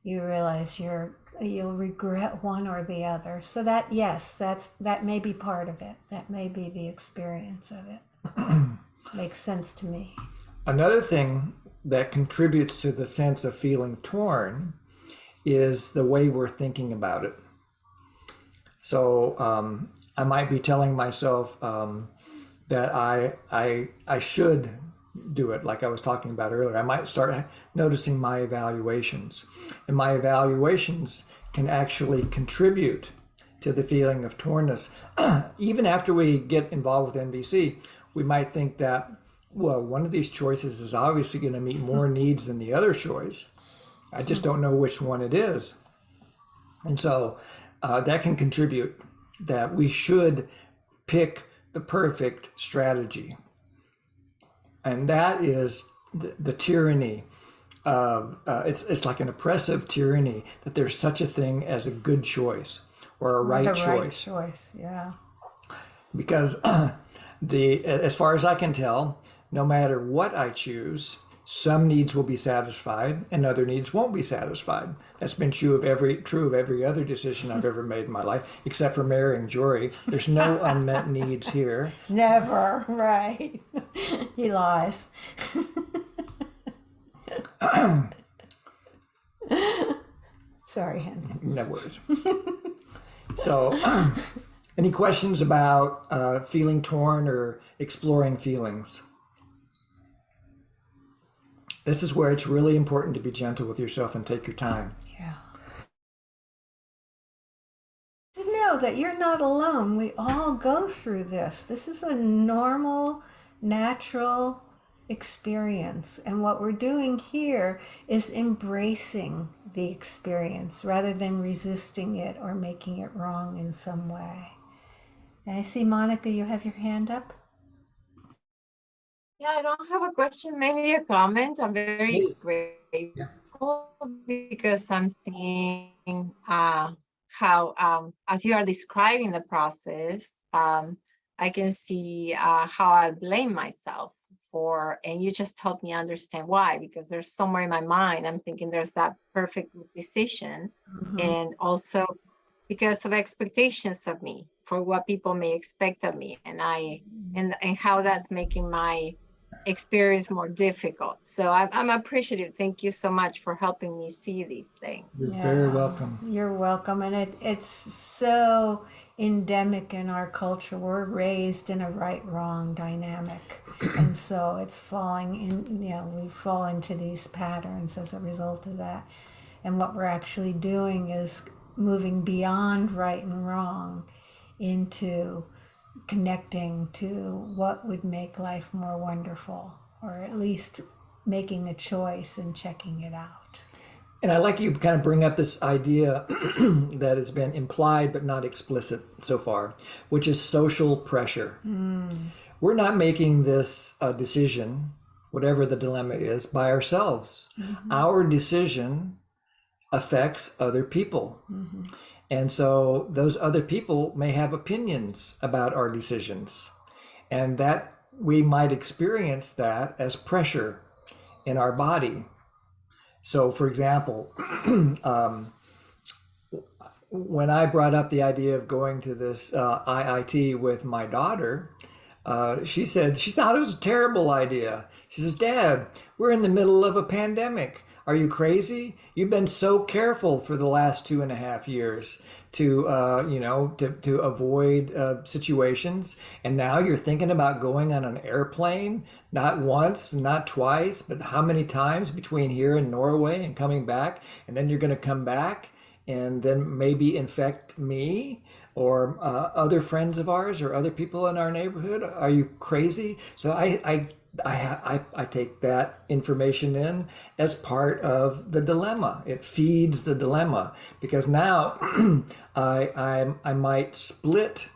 [SPEAKER 2] You realize you'll regret one or the other. So that, yes, that may be part of it. That may be the experience of it. Makes sense to me.
[SPEAKER 1] Another thing that contributes to the sense of feeling torn is the way we're thinking about it. So I might be telling myself that I should do it, like I was talking about earlier. I might start noticing my evaluations, and my evaluations can actually contribute to the feeling of tornness. Even after we get involved with NVC, we might think that, well, one of these choices is obviously going to meet more needs than the other choice. I just don't know which one it is. And so that can contribute that we should pick the perfect strategy. And that is the tyranny of, it's like an oppressive tyranny that there's such a thing as a good choice or a right choice.
[SPEAKER 2] Right choice, yeah.
[SPEAKER 1] Because as far as I can tell, no matter what I choose, some needs will be satisfied and other needs won't be satisfied. That's been true of every other decision I've ever made in my life, except for marrying Jory. There's no unmet needs here.
[SPEAKER 2] Never, right. He lies. Sorry, Henry.
[SPEAKER 1] No worries. So, any questions about feeling torn or exploring feelings? This is where it's really important to be gentle with yourself and take your time.
[SPEAKER 2] Yeah. To know that you're not alone. We all go through this. This is a normal, natural experience. And what we're doing here is embracing the experience rather than resisting it or making it wrong in some way. I see, Monica, you have your hand up.
[SPEAKER 9] Yeah, I don't have a question, maybe a comment. I'm very
[SPEAKER 1] Please. Yeah.
[SPEAKER 9] grateful because I'm seeing how, as you are describing the process, I can see how I blame myself for, and you just helped me understand why, because there's somewhere in my mind, I'm thinking there's that perfect decision. And also because of expectations of me for what people may expect of me, and how that's making my experience more difficult. So I'm appreciative. Thank you so much for helping me see these things.
[SPEAKER 1] You're very welcome.
[SPEAKER 2] You're welcome. And it's so endemic in our culture. We're raised in a right-wrong dynamic. And so it's falling in, we fall into these patterns as a result of that. And what we're actually doing is moving beyond right and wrong into connecting to what would make life more wonderful, or at least making a choice and checking it out.
[SPEAKER 1] And I like you kind of bring up this idea that has been implied but not explicit so far, which is social pressure. We're not making this decision, whatever the dilemma is, by ourselves. Our decision affects other people. And so those other people may have opinions about our decisions, and that we might experience that as pressure in our body. So for example, when I brought up the idea of going to this IIT with my daughter, she said she thought it was a terrible idea. She says, "Dad, we're in the middle of a pandemic. Are you crazy? You've been so careful for the last 2.5 years to avoid situations, and now you're thinking about going on an airplane, not once, not twice, but how many times between here and Norway and coming back, and then you're going to come back and then maybe infect me or other friends of ours or other people in our neighborhood? Are you crazy?" So I take that information in as part of the dilemma. It feeds the dilemma, because now I might split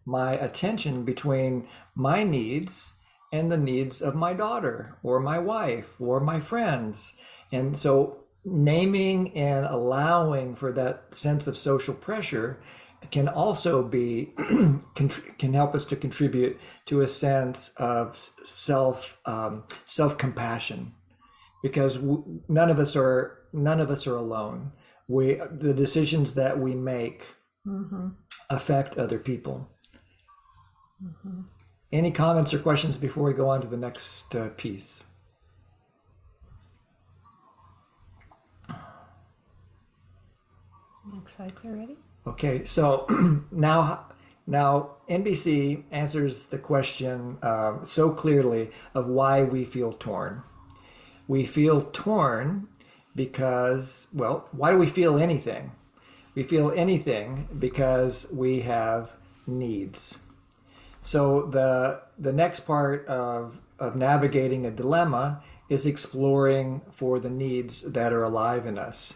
[SPEAKER 1] my attention between my needs and the needs of my daughter or my wife or my friends. And so naming and allowing for that sense of social pressure can also be can help us to contribute to a sense of self-compassion, because none of us are alone. The decisions that we make affect other people. Any comments or questions before we go on to the next piece?
[SPEAKER 2] Next slide, clear, ready?
[SPEAKER 1] Okay, so now NVC answers the question so clearly of why we feel torn. We feel torn because, well, why do we feel anything? We feel anything because we have needs. So the next part of navigating a dilemma is exploring for the needs that are alive in us.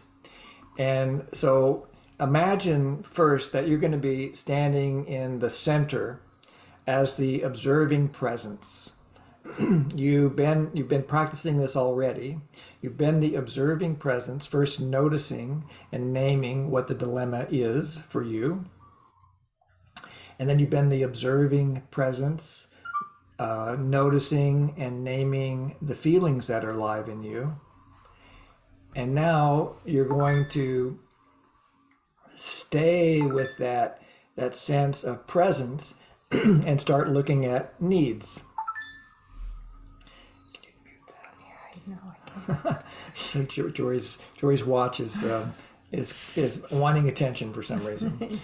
[SPEAKER 1] And so imagine first that you're going to be standing in the center as the observing presence. You've been practicing this already. You've been the observing presence, first noticing and naming what the dilemma is for you. And then you've been the observing presence, noticing and naming the feelings that are alive in you. And now you're going to stay with that sense of presence and start looking at needs. So Jory's watch is wanting attention for some reason.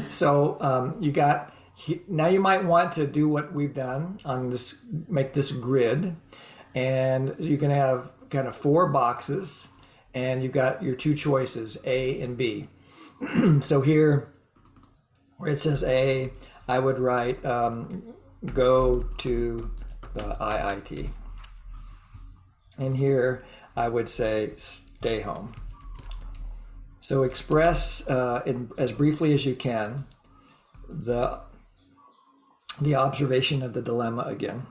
[SPEAKER 1] So now you might want to do what we've done on this, make this grid, and you can have kind of 4 boxes, and you've got your 2 choices, A and B. So here, where it says A, I would write go to the IIT. And here I would say stay home. So express as briefly as you can the the observation of the dilemma again.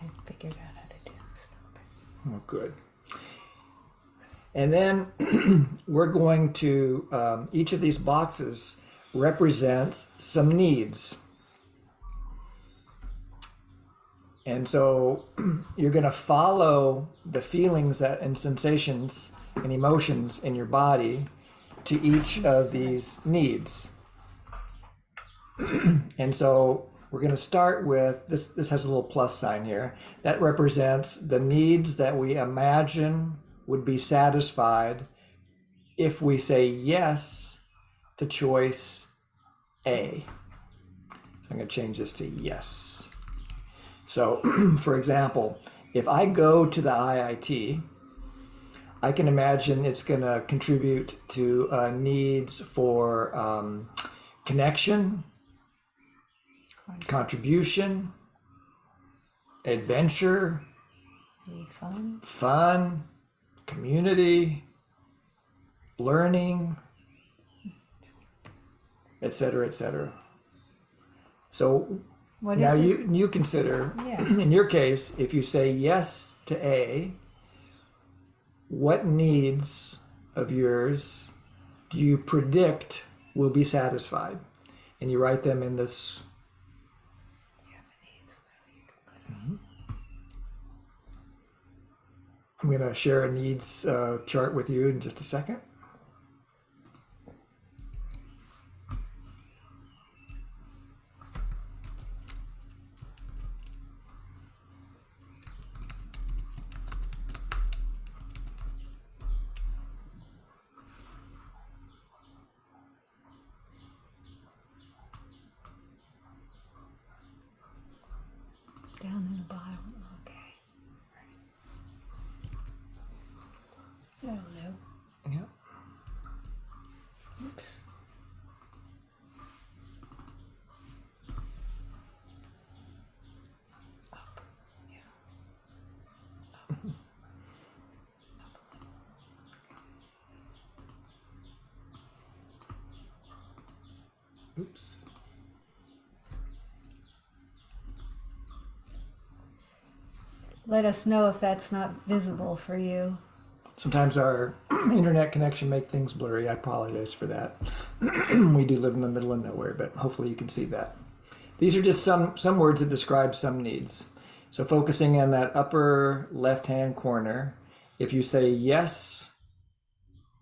[SPEAKER 6] I figured out how to do this.
[SPEAKER 1] Oh, good. And then we're going to, each of these boxes represents some needs. And so you're going to follow the feelings that and sensations and emotions in your body to each of these needs. And so we're going to start with this. This has a little plus sign here. That represents the needs that we imagine would be satisfied if we say yes to choice A. So I'm going to change this to yes. So, for example, if I go to the IIT, I can imagine it's going to contribute to needs for connection, contribution, adventure, fun, community, learning, etc., etc. So
[SPEAKER 2] What
[SPEAKER 1] now
[SPEAKER 2] is it?
[SPEAKER 1] you consider,
[SPEAKER 2] Yeah.
[SPEAKER 1] in your case, if you say yes to A, what needs of yours do you predict will be satisfied? And you write them in this. I'm going to share a needs chart with you in just a second.
[SPEAKER 2] Down in the bottom. Okay. That'll do.
[SPEAKER 1] Yeah.
[SPEAKER 2] Oops. Up. Yeah.
[SPEAKER 1] Oops.
[SPEAKER 2] Let us know if that's not visible for you.
[SPEAKER 1] Sometimes our internet connection make things blurry. I apologize for that. We do live in the middle of nowhere, but hopefully you can see that. These are just some words that describe some needs. So focusing on that upper left-hand corner, if you say yes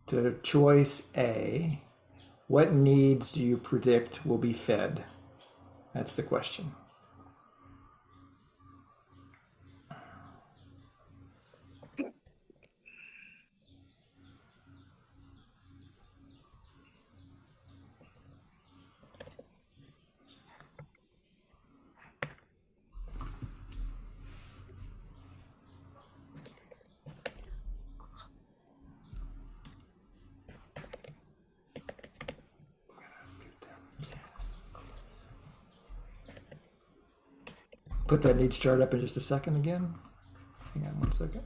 [SPEAKER 1] to choice A, what needs do you predict will be fed? That's the question. Put that needs chart up in just a second again. Hang on one second.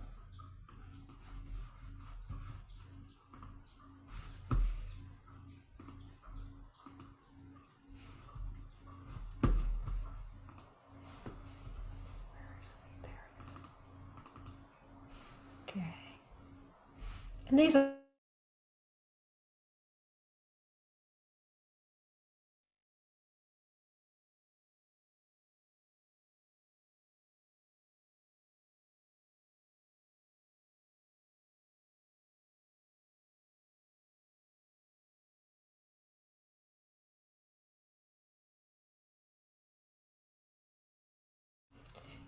[SPEAKER 2] Okay. And these are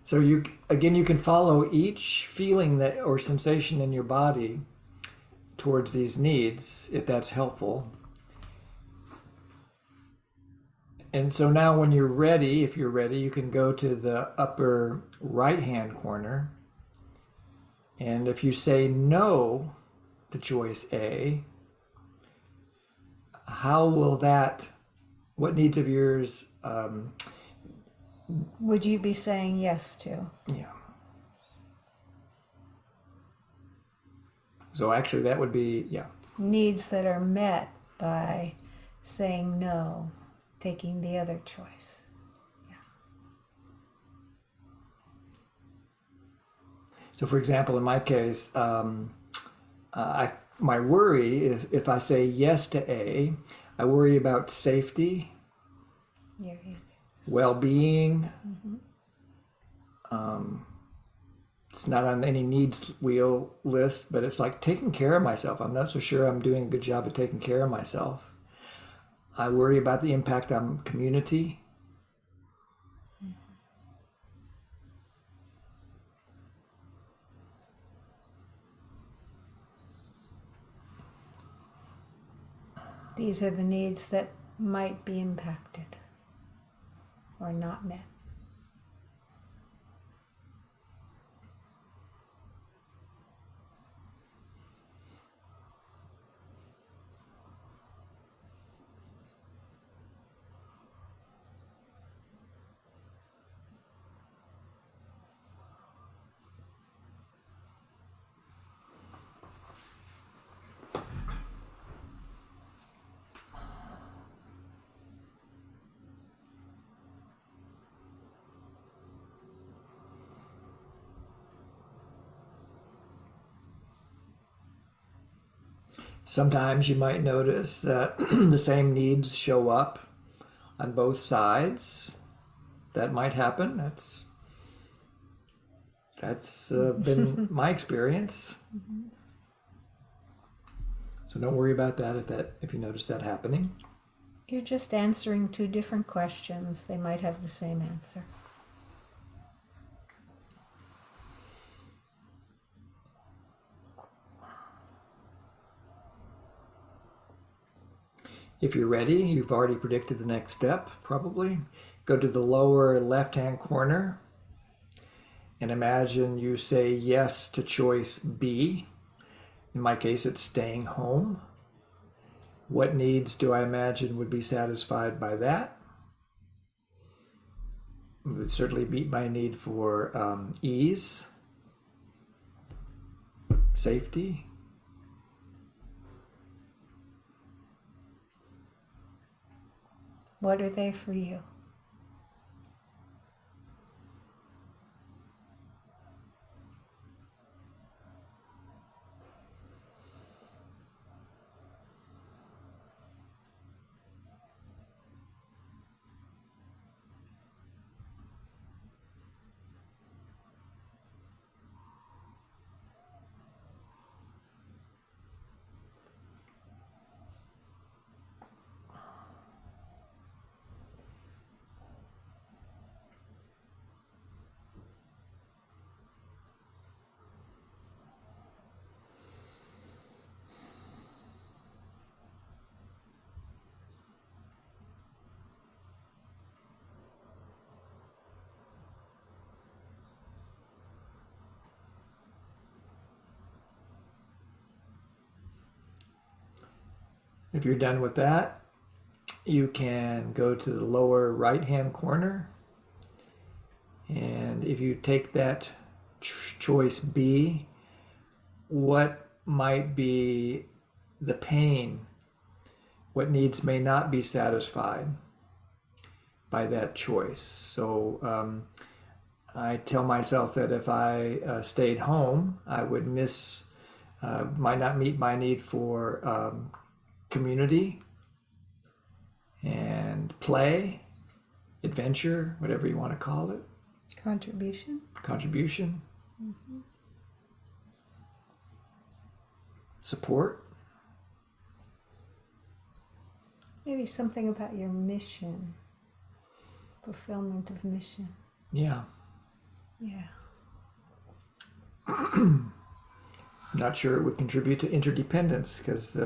[SPEAKER 1] So you can follow each feeling that or sensation in your body towards these needs, if that's helpful. And so now when you're ready, if you're ready, you can go to the upper right-hand corner. And if you say no to choice A, how will that, what needs of yours
[SPEAKER 2] would you be saying yes to?
[SPEAKER 1] Yeah. So actually that would be, yeah.
[SPEAKER 2] Needs that are met by saying no, taking the other choice.
[SPEAKER 1] So for example, in my case, my worry, if I say yes to A, I worry about safety,
[SPEAKER 2] Yeah.
[SPEAKER 1] well-being. It's not on any needs wheel list, but it's like taking care of myself. I'm not so sure I'm doing a good job of taking care of myself. I worry about the impact on community.
[SPEAKER 2] These are the needs that might be impacted or not met.
[SPEAKER 1] Sometimes you might notice that the same needs show up on both sides. That might happen. That's been my experience. So don't worry about that if you notice that happening.
[SPEAKER 2] You're just answering two different questions. They might have the same answer.
[SPEAKER 1] If you're ready, you've already predicted the next step, probably. Go to the lower left-hand corner and imagine you say yes to choice B. In my case, it's staying home. What needs do I imagine would be satisfied by that? It would certainly meet my need for ease, safety.
[SPEAKER 2] What are they for you?
[SPEAKER 1] If you're done with that, you can go to the lower right-hand corner. And if you take that choice B, what might be the pain? What needs may not be satisfied by that choice? So I tell myself that if I stayed home, I would might not meet my need for community and play, adventure, whatever you want to call it.
[SPEAKER 2] Contribution.
[SPEAKER 1] Contribution. Support.
[SPEAKER 2] Maybe something about your mission. Fulfillment of mission.
[SPEAKER 1] Yeah.
[SPEAKER 2] Yeah.
[SPEAKER 1] Not sure it would contribute to interdependence because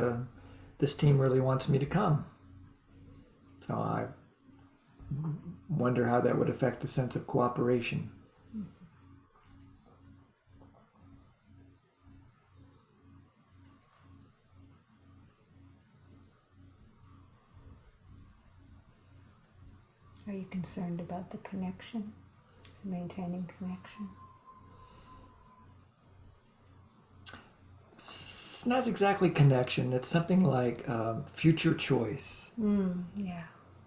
[SPEAKER 1] this team really wants me to come. So I wonder how that would affect the sense of cooperation.
[SPEAKER 2] Are you concerned about the connection? maintaining connection.
[SPEAKER 1] It's not exactly connection. It's something like future choice.
[SPEAKER 2] Yeah.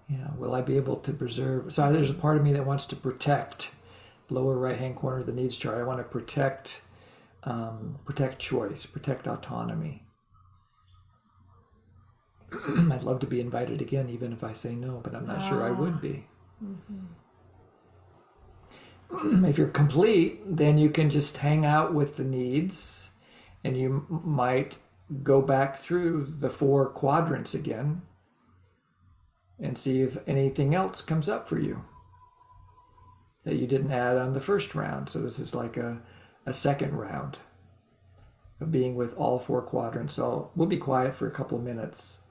[SPEAKER 1] Yeah, will I be able to preserve? So there's a part of me that wants to protect lower right-hand corner of the needs chart. I want to protect choice, protect autonomy. I'd love to be invited again, even if I say no, but I'm not sure I would be. If you're complete, then you can just hang out with the needs, and you might go back through the 4 quadrants again and see if anything else comes up for you that you didn't add on the first round. So this is like a second round of being with all 4 quadrants. So we'll be quiet for a couple of minutes.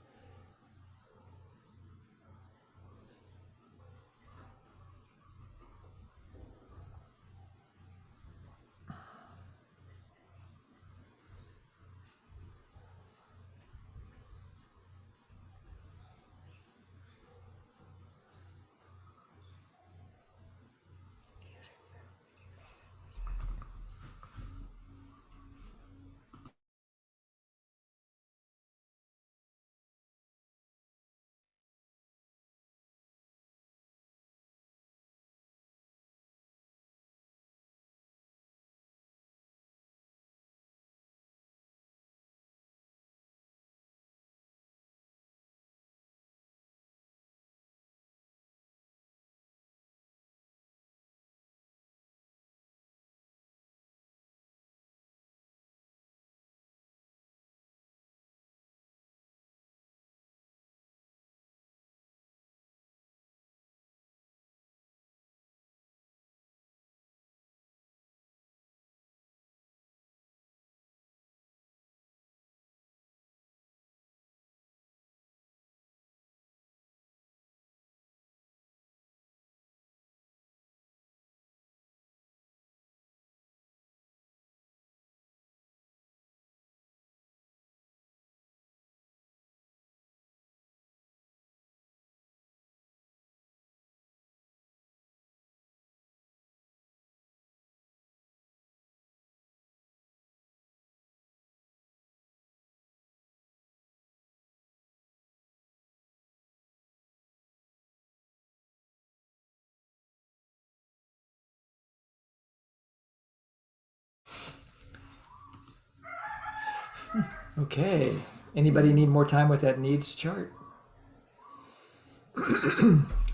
[SPEAKER 1] Okay. Anybody need more time with that needs chart?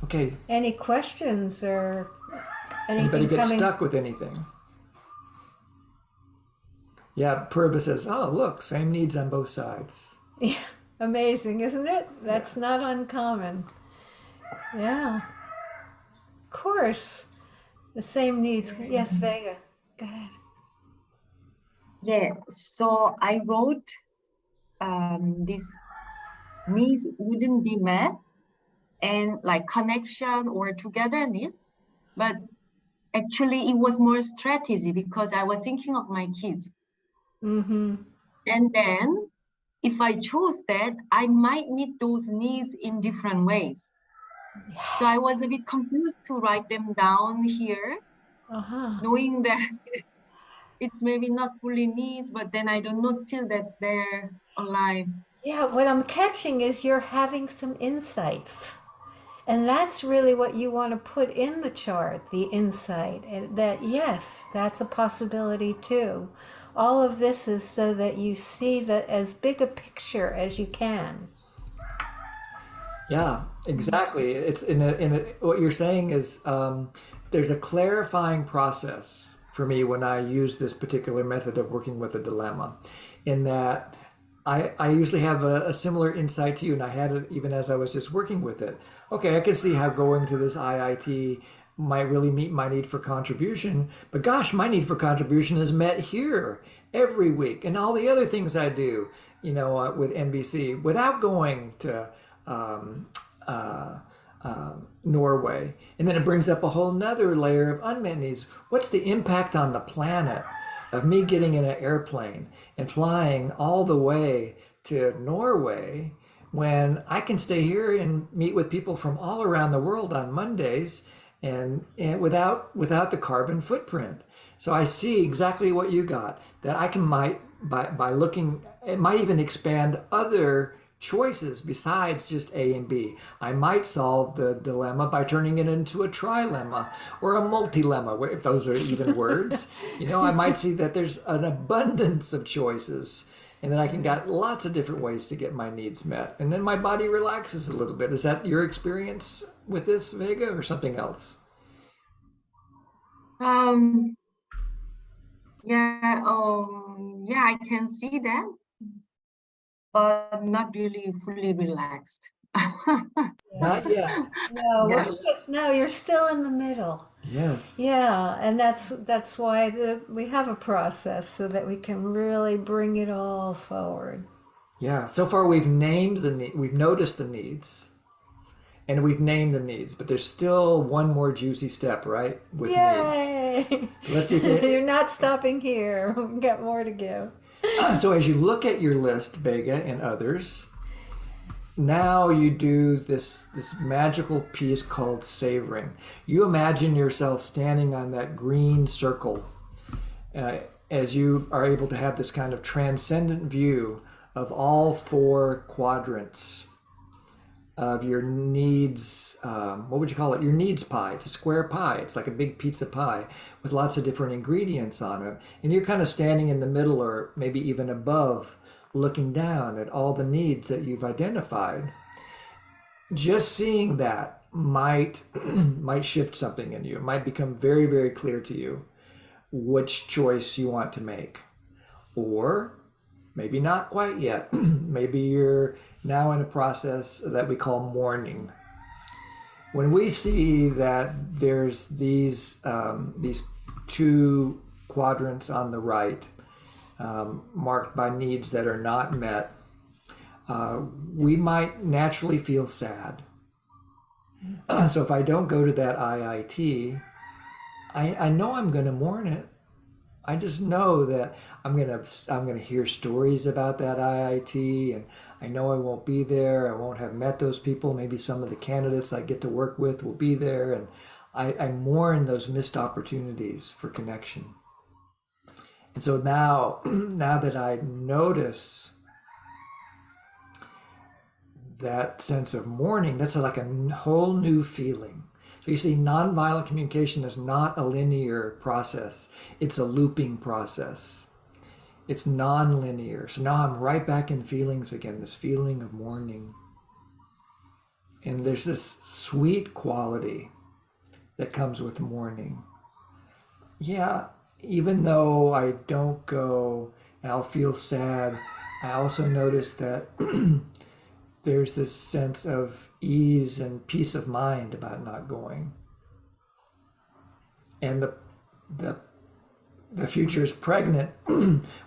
[SPEAKER 1] Okay.
[SPEAKER 2] Any questions or anything
[SPEAKER 1] Anybody get
[SPEAKER 2] coming?
[SPEAKER 1] stuck with anything? Yeah, Purva says, oh, look, same needs on both sides.
[SPEAKER 2] Yeah, amazing, isn't it? That's not uncommon. Yeah, of course. The same needs. Yes, Vega, go ahead.
[SPEAKER 10] Yeah, so I wrote these needs wouldn't be met and like connection or togetherness, but actually it was more strategy because I was thinking of my kids.
[SPEAKER 2] Mm-hmm.
[SPEAKER 10] And then if I chose that, I might meet those needs in different ways. So I was a bit confused to write them down here, knowing that it's maybe not fully needs, but then I don't know still that's there alive.
[SPEAKER 2] Yeah, what I'm catching is you're having some insights. And that's really what you want to put in the chart, the insight. And that, yes, that's a possibility too. All of this is so that you see that as big a picture as you can.
[SPEAKER 1] Yeah, exactly. It's what you're saying is there's a clarifying process for me when I use this particular method of working with a dilemma, in that I usually have a similar insight to you, and I had it even as I was just working with it. Okay, I can see how going to this IIT might really meet my need for contribution, but gosh, my need for contribution is met here every week, and all the other things I do, with NVC without going to Norway. And then it brings up a whole nother layer of unmet needs. What's the impact on the planet of me getting in an airplane and flying all the way to Norway when I can stay here and meet with people from all around the world on Mondays and without the carbon footprint. So I see exactly what you got, that I can might by looking, it might even expand other choices besides just A and B. I might solve the dilemma by turning it into a trilemma or a multilemma, if those are even words. I might see that there's an abundance of choices and then I can got lots of different ways to get my needs met. And then my body relaxes a little bit. Is that your experience with this, Vega, or something else?
[SPEAKER 10] Um, yeah, I can see that, but not really fully relaxed.
[SPEAKER 1] Not yet.
[SPEAKER 2] No,
[SPEAKER 1] Not
[SPEAKER 2] no, you're still in the middle.
[SPEAKER 1] Yes.
[SPEAKER 2] Yeah, and that's why we have a process so that we can really bring it all forward.
[SPEAKER 1] Yeah. So far, we've named the need. We've noticed the needs, and we've named the needs. But there's still one more juicy step, right? With needs.
[SPEAKER 2] Yay!
[SPEAKER 1] Let's see if
[SPEAKER 2] You're not stopping here. We've got more to go.
[SPEAKER 1] So as you look at your list, Vega and others, now you do this magical piece called savoring. You imagine yourself standing on that green circle as you are able to have this kind of transcendent view of all four quadrants of your needs. What would you call it? Your needs pie. It's a square pie. It's like a big pizza pie with lots of different ingredients on it. And you're kind of standing in the middle or maybe even above, looking down at all the needs that you've identified. Just seeing that might might shift something in you. It might become very, very clear to you which choice you want to make. Or maybe not quite yet. Maybe you're now in a process that we call mourning. When we see that there's these two quadrants on the right marked by needs that are not met, we might naturally feel sad. So if I don't go to that IIT, I know I'm going to mourn it. I just know that I'm gonna hear stories about that IIT, and I know I won't be there. I won't have met those people. Maybe some of the candidates I get to work with will be there, and I mourn those missed opportunities for connection. And so now, now that I notice that sense of mourning, that's like a whole new feeling. So you see, nonviolent communication is not a linear process. It's a looping process. It's non-linear. So now I'm right back in feelings again, this feeling of mourning. And there's this sweet quality that comes with mourning. Yeah, even though I don't go and I'll feel sad, I also notice that there's this sense of ease and peace of mind about not going. And the future is pregnant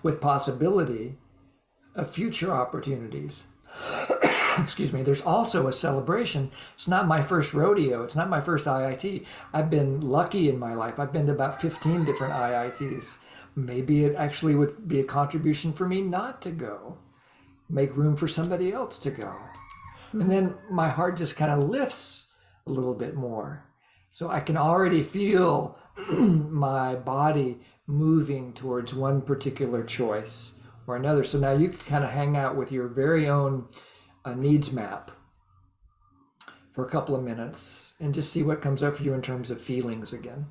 [SPEAKER 1] with possibility of future opportunities. Excuse me. There's also a celebration. It's not my first rodeo. It's not my first IIT. I've been lucky in my life. I've been to about 15 different IITs. Maybe it actually would be a contribution for me not to go. Make room for somebody else to go. And then my heart just kind of lifts a little bit more. So I can already feel my body moving towards one particular choice or another. So now you can kind of hang out with your very own needs map for a couple of minutes and just see what comes up for you in terms of feelings again.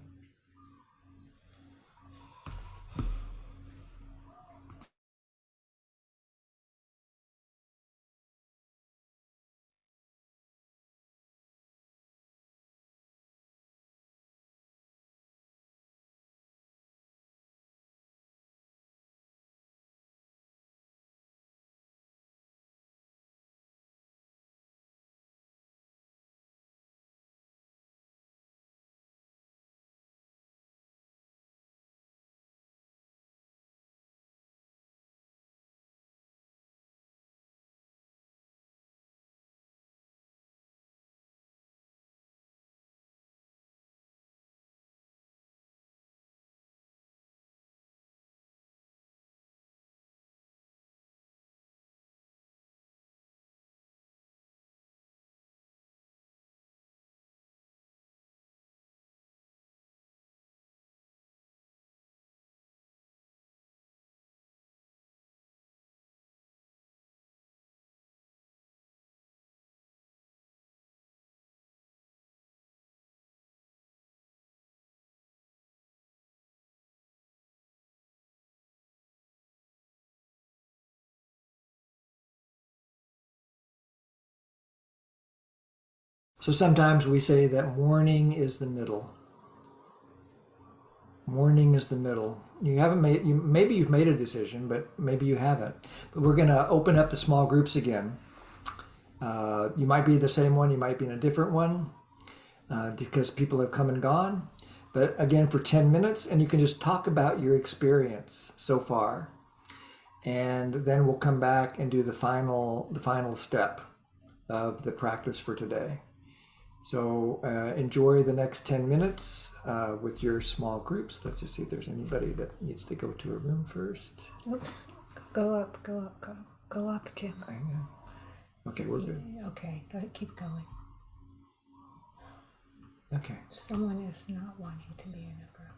[SPEAKER 1] So sometimes we say that morning is the middle. Morning is the middle. You haven't made, maybe you've made a decision, but maybe you haven't. But we're going to open up the small groups again. You might be the same one, you might be in a different one, because people have come and gone. But again, for 10 minutes, and you can just talk about your experience so far. And then we'll come back and do the final step of the practice for today. So enjoy the next 10 minutes with your small groups. Let's just see if there's anybody that needs to go to a room first.
[SPEAKER 2] Oops. Go up, Jim.
[SPEAKER 1] Okay, we're good.
[SPEAKER 2] Okay, keep going.
[SPEAKER 1] Okay.
[SPEAKER 2] Someone is not wanting to be in a group.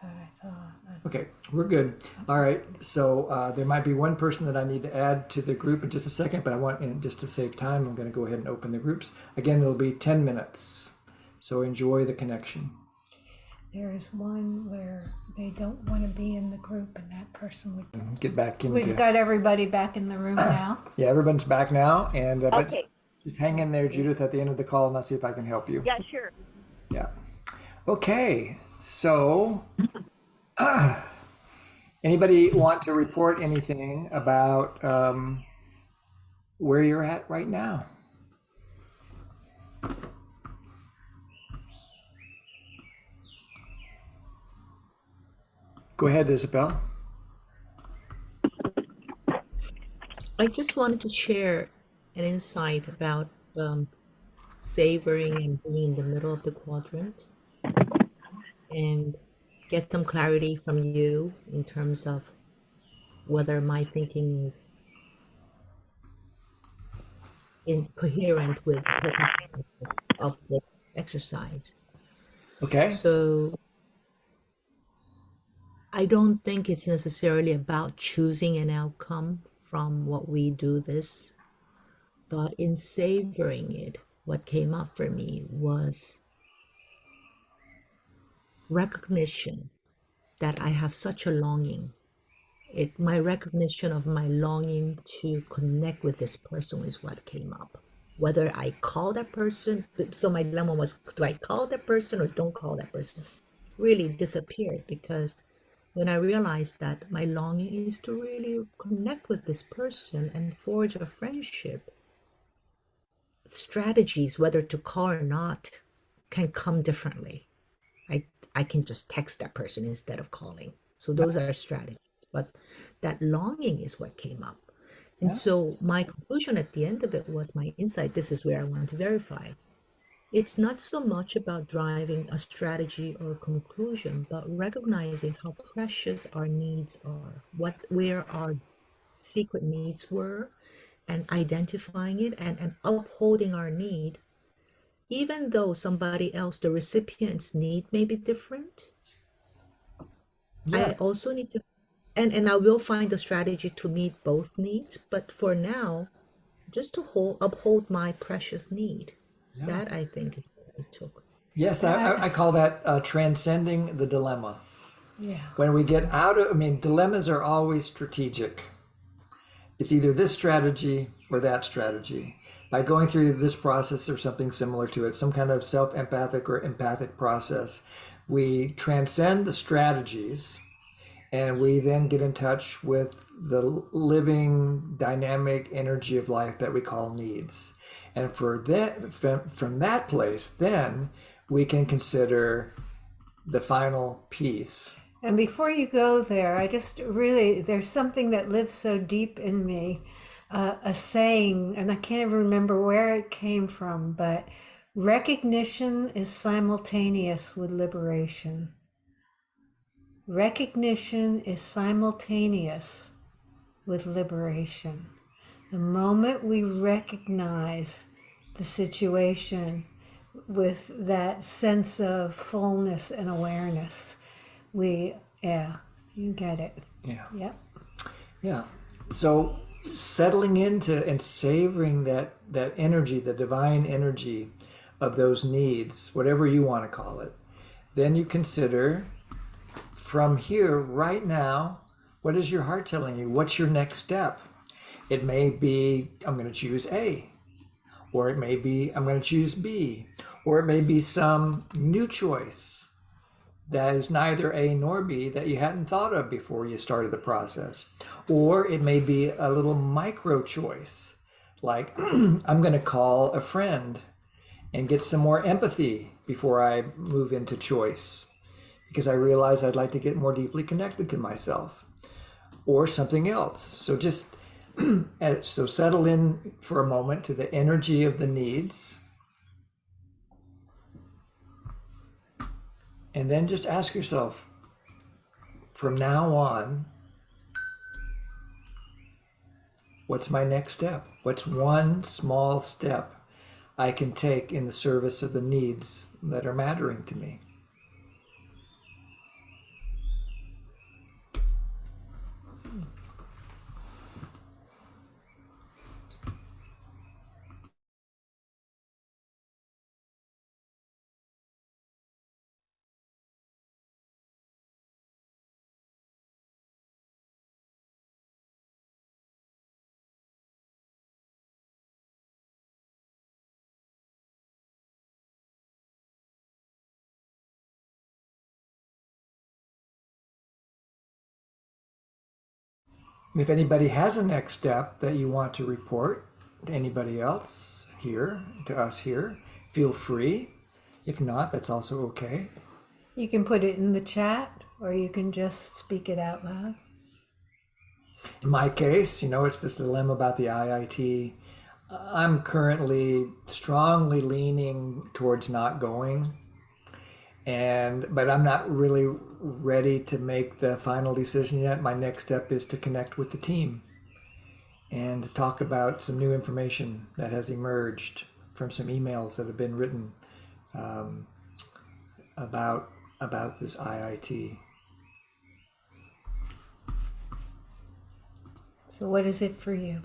[SPEAKER 2] I thought.
[SPEAKER 1] Okay, we're good. All right, so there might be one person that I need to add to the group in just a second, but I want, just to save time, I'm going to go ahead and open the groups. Again, it'll be 10 minutes, so enjoy the connection.
[SPEAKER 2] There is one where they don't want to be in the group, and that person would
[SPEAKER 1] get back into.
[SPEAKER 2] We've got everybody back in the room now.
[SPEAKER 1] Yeah, everyone's back now, and
[SPEAKER 11] Okay.
[SPEAKER 1] But just hang in there, Judith, at the end of the call, and I'll see if I can help you.
[SPEAKER 11] Yeah, sure.
[SPEAKER 1] Yeah. Okay, so anybody want to report anything about where you're at right now? Go ahead, Isabel.
[SPEAKER 6] I just wanted to share an insight about savoring and being in the middle of the quadrant and get some clarity from you in terms of whether my thinking is incoherent with the purpose of this exercise.
[SPEAKER 1] Okay.
[SPEAKER 6] So I don't think it's necessarily about choosing an outcome from what we do this, but in savoring it, what came up for me was recognition that I have such a longing. My recognition of my longing to connect with this person is what came up. Whether I call that person, so my dilemma was, do I call that person or don't call that person? Really disappeared, because when I realized that my longing is to really connect with this person and forge a friendship, strategies, whether to call or not, can come differently. I can just text that person instead of calling. So those are strategies. But that longing is what came up. And so my conclusion at the end of it was my insight. This is where I want to verify. It's not so much about driving a strategy or a conclusion, but recognizing how precious our needs are, where our secret needs were, and identifying it and upholding our need, even though somebody else, the recipient's need may be different. I also need to, and I will find a strategy to meet both needs, but for now, just to uphold my precious need. That I think is what I took.
[SPEAKER 1] Yes, I call that transcending the dilemma.
[SPEAKER 2] Yeah.
[SPEAKER 1] When we get out of, dilemmas are always strategic. It's either this strategy or that strategy. By going through this process or something similar to it, some kind of self-empathic or empathic process, we transcend the strategies and we then get in touch with the living dynamic energy of life that we call needs. And from that place, then we can consider the final piece.
[SPEAKER 2] And before you go there, I just really, there's something that lives so deep in me, a saying, and I can't even remember where it came from, but recognition is simultaneous with liberation. Recognition is simultaneous with liberation. The moment we recognize the situation with that sense of fullness and awareness, you get it.
[SPEAKER 1] Yeah.
[SPEAKER 2] Yep.
[SPEAKER 1] Yeah. So settling into and savoring that energy, the divine energy of those needs, whatever you want to call it, then you consider from here, right now, what is your heart telling you? What's your next step? It may be, I'm going to choose A. Or it may be, I'm going to choose B. Or it may be some new choice that is neither A nor B that you hadn't thought of before you started the process. Or it may be a little micro choice, like I'm going to call a friend and get some more empathy before I move into choice, because I realize I'd like to get more deeply connected to myself, or something else. So just so settle in for a moment to the energy of the needs, and then just ask yourself, from now on, what's my next step? What's one small step I can take in the service of the needs that are mattering to me? And if anybody has a next step that you want to report to anybody else here, to us here, feel free. If not, that's also okay.
[SPEAKER 2] You can put it in the chat or you can just speak it out loud.
[SPEAKER 1] In my case, it's this dilemma about the IIT. I'm currently strongly leaning towards not going, but I'm not really ready to make the final decision yet. My next step is to connect with the team and to talk about some new information that has emerged from some emails that have been written about this IIT.
[SPEAKER 2] So what is it for you?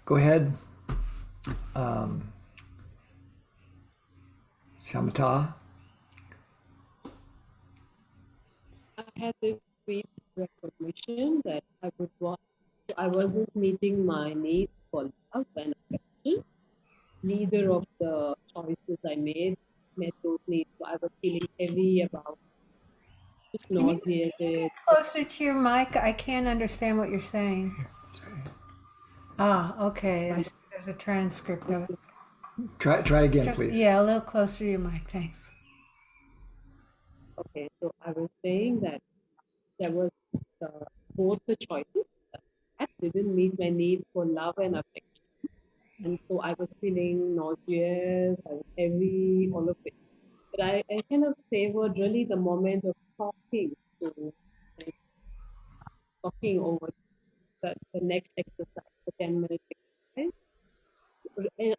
[SPEAKER 1] Go ahead, Shamata.
[SPEAKER 8] I had this sweet recognition that I wasn't meeting my needs for love and affection. Neither of the choices I made met those needs. So I was feeling heavy about, just
[SPEAKER 2] Can you
[SPEAKER 8] nauseated.
[SPEAKER 2] get closer to your mic? I can't understand what you're saying. Okay. I see there's a transcript of it.
[SPEAKER 1] Try again, please.
[SPEAKER 2] Yeah, a little closer to your mic. Thanks.
[SPEAKER 8] Okay, so I was saying that there was both the choices that didn't meet my need for love and affection. And so I was feeling nauseous, I was heavy, all of it. But I kind of savored really the moment of talking over the next exercise, the 10-minute exercise.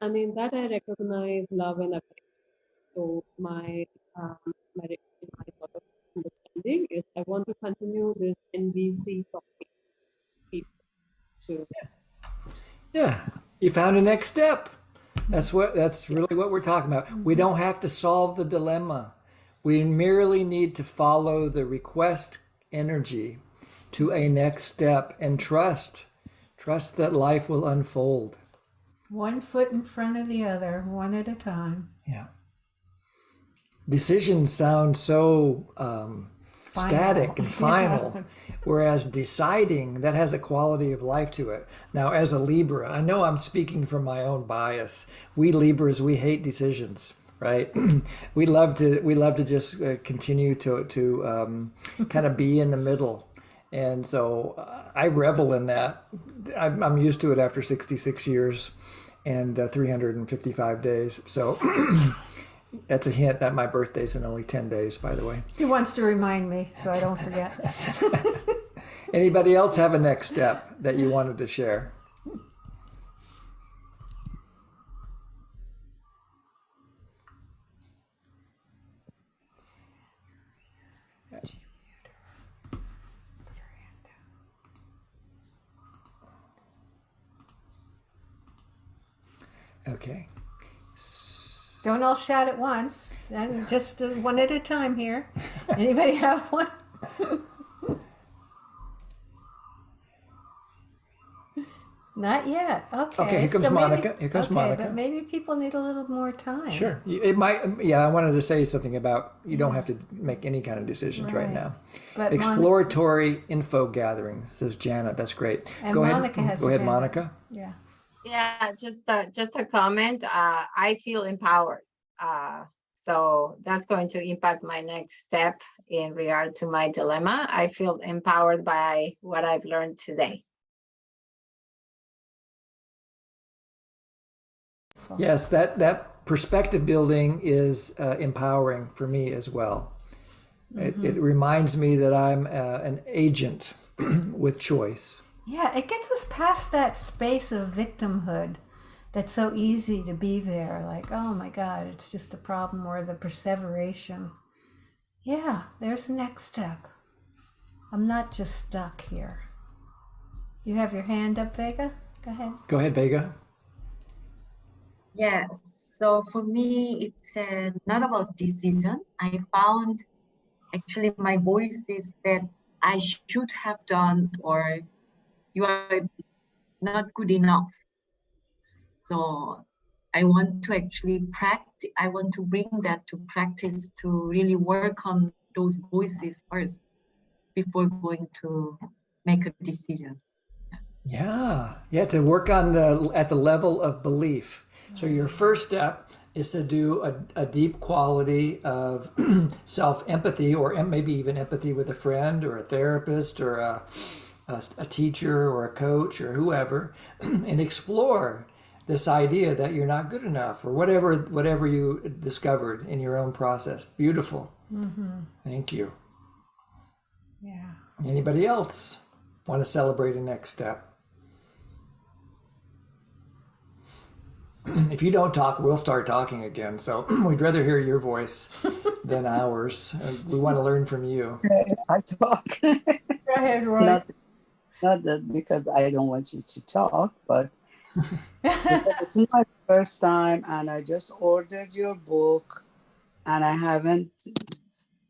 [SPEAKER 8] And in that I recognize love and affection. So my sort of understanding is I want to continue this NVC topic.
[SPEAKER 1] Yeah, you found a next step. That's really what we're talking about. We don't have to solve the dilemma. We merely need to follow the request energy to a next step and trust that life will unfold.
[SPEAKER 2] One foot in front of the other, one at a time.
[SPEAKER 1] Yeah. Decisions sound so static and final, yeah. Whereas deciding, that has a quality of life to it. Now, as a Libra, I know I'm speaking from my own bias. We Libras, we hate decisions, right? we love to just continue to kind of be in the middle. And so I revel in that. I'm used to it after 66 years and 355 days. So that's a hint that my birthday's in only 10 days, by the way.
[SPEAKER 2] He wants to remind me so I don't forget.
[SPEAKER 1] Anybody else have a next step that you wanted to share? Okay.
[SPEAKER 2] Don't all shout at once. And just one at a time here. Anybody have one? Not yet. Okay.
[SPEAKER 1] Okay, here comes
[SPEAKER 2] so
[SPEAKER 1] Monica.
[SPEAKER 2] Maybe,
[SPEAKER 1] Here comes
[SPEAKER 2] okay,
[SPEAKER 1] Monica.
[SPEAKER 2] but maybe people need a little more time.
[SPEAKER 1] Sure. It might. Yeah, I wanted to say something about you don't have to make any kind of decisions right now.
[SPEAKER 2] But
[SPEAKER 1] Exploratory info gathering, says Janet. That's great.
[SPEAKER 2] And
[SPEAKER 1] Go
[SPEAKER 2] Monica
[SPEAKER 1] ahead.
[SPEAKER 2] has
[SPEAKER 1] Go
[SPEAKER 2] her
[SPEAKER 1] ahead,
[SPEAKER 2] hand up.
[SPEAKER 1] Monica.
[SPEAKER 2] Yeah.
[SPEAKER 9] Yeah, just a comment. I feel empowered. So that's going to impact my next step in regard to my dilemma. I feel empowered by what I've learned today.
[SPEAKER 1] Yes, that perspective building is empowering for me as well. It reminds me that I'm an agent with choice.
[SPEAKER 2] Yeah, it gets us past that space of victimhood that's so easy to be there. Like, oh my God, it's just a problem, or the perseveration. Yeah, there's the next step. I'm not just stuck here. You have your hand up, Vega? Go ahead.
[SPEAKER 1] Go ahead, Vega.
[SPEAKER 10] Yes. So for me, it's not about decision. I found actually my voices that I should have done, or you are not good enough. So I want to actually practice. I want to bring that to practice to really work on those voices first before going to make a decision.
[SPEAKER 1] Yeah, to work on at the level of belief. So your first step is to do a deep quality of self-empathy, or maybe even empathy with a friend or a therapist or a teacher or a coach or whoever, and explore this idea that you're not good enough, or whatever you discovered in your own process. Beautiful. Thank you.
[SPEAKER 2] Yeah.
[SPEAKER 1] Anybody else want to celebrate a next step? If you don't talk, we'll start talking again. So we'd rather hear your voice than ours. We want to learn from you.
[SPEAKER 5] I talk.
[SPEAKER 2] Go ahead, Roy.
[SPEAKER 5] Not that because I don't want you to talk, but because it's my first time and I just ordered your book and I haven't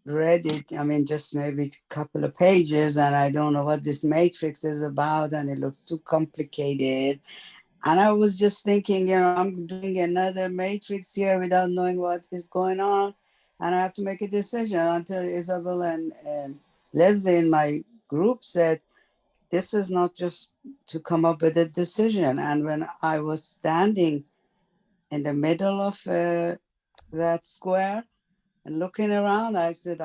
[SPEAKER 5] read it. I mean, just maybe a couple of pages, and I don't know what this matrix is about, and it looks too complicated. And I was just thinking, I'm doing another matrix here without knowing what is going on. And I have to make a decision until Isabel and Leslie in my group said, this is not just to come up with a decision. And when I was standing in the middle of that square and looking around, I said,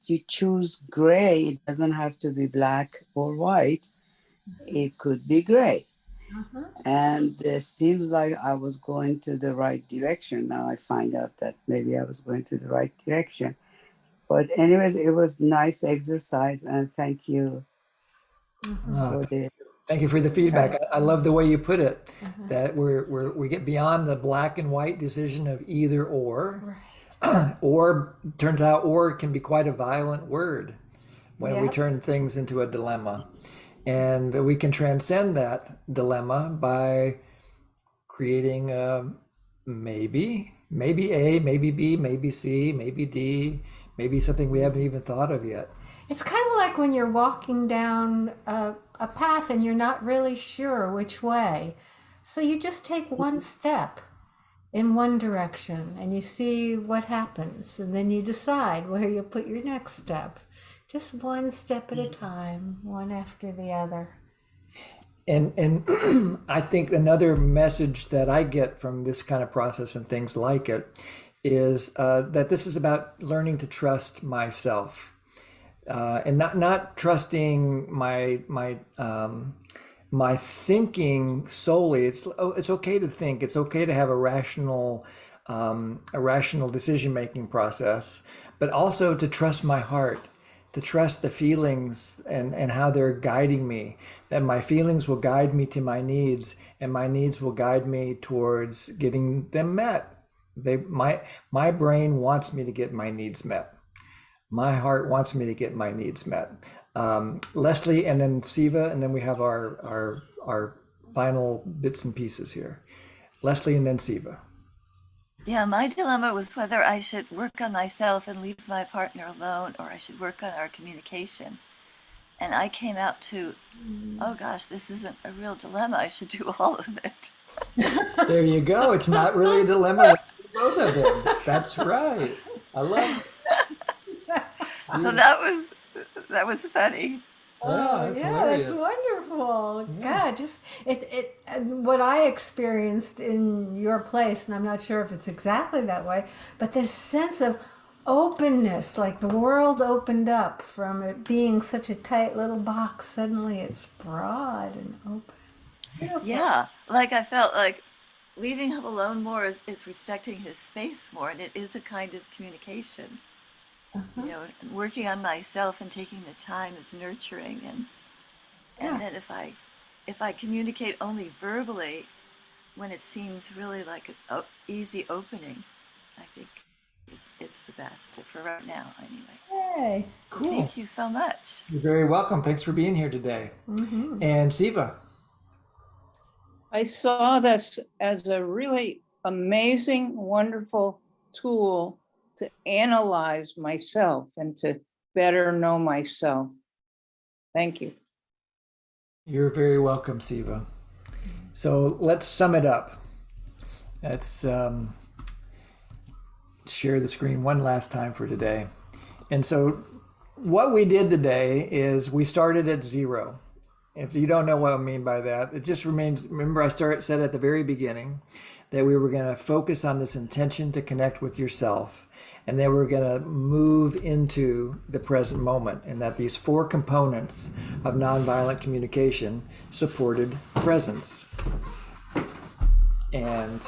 [SPEAKER 5] you choose gray. It doesn't have to be black or white. It could be gray. And it seems like I was going to the right direction. Now I find out that maybe I was going to the right direction. But anyways, it was nice exercise, and thank you for the.
[SPEAKER 1] Thank you for the feedback. I love the way you put it. That we get beyond the black and white decision of either or. Or turns out or can be quite a violent word when we turn things into a dilemma. And we can transcend that dilemma by creating maybe A, maybe B, maybe C, maybe D, maybe something we haven't even thought of yet.
[SPEAKER 2] It's kind of like when you're walking down a path and you're not really sure which way. So you just take one step in one direction and you see what happens. And then you decide where you put your next step. Just one step at a time, one after the other.
[SPEAKER 1] And I think another message that I get from this kind of process and things like it is that this is about learning to trust myself, and not trusting my thinking solely. It's okay to think. It's okay to have a rational decision-making process, but also to trust my heart, to trust the feelings and how they're guiding me, that my feelings will guide me to my needs, and my needs will guide me towards getting them met. My brain wants me to get my needs met. My heart wants me to get my needs met. Leslie, and then Siva, and then we have our final bits and pieces here. Leslie and then Siva.
[SPEAKER 11] Yeah, my dilemma was whether I should work on myself and leave my partner alone, or I should work on our communication. And I came out to, oh gosh, this isn't a real dilemma. I should do all of it.
[SPEAKER 1] There you go. It's not really a dilemma. Both of them. That's right. I love it.
[SPEAKER 11] So that was funny.
[SPEAKER 1] Yeah, that's
[SPEAKER 2] yeah,
[SPEAKER 1] hilarious.
[SPEAKER 2] that's wonderful.
[SPEAKER 1] Yeah.
[SPEAKER 2] God, just and what I experienced in your place, and I'm not sure if it's exactly that way, but this sense of openness, like the world opened up from it being such a tight little box. Suddenly it's broad and open. Beautiful.
[SPEAKER 11] Yeah, like I felt like leaving him alone more is respecting his space more, and it is a kind of communication. You know, and working on myself and taking the time is nurturing, and then if I communicate only verbally when it seems really like an easy opening, I think it's the best for right now anyway.
[SPEAKER 2] Yay.
[SPEAKER 1] Cool.
[SPEAKER 11] Thank you so much.
[SPEAKER 1] You're very welcome. Thanks for being here today. And Siva.
[SPEAKER 7] I saw this as a really amazing, wonderful tool to analyze myself and to better know myself. Thank you.
[SPEAKER 1] You're very welcome, Siva. So let's sum it up. Let's share the screen one last time for today. And so what we did today is we started at 0. If you don't know what I mean by that, it just remains, remember I said at the very beginning that we were going to focus on this intention to connect with yourself, and then we're going to move into the present moment, and that these 4 components of nonviolent communication supported presence. And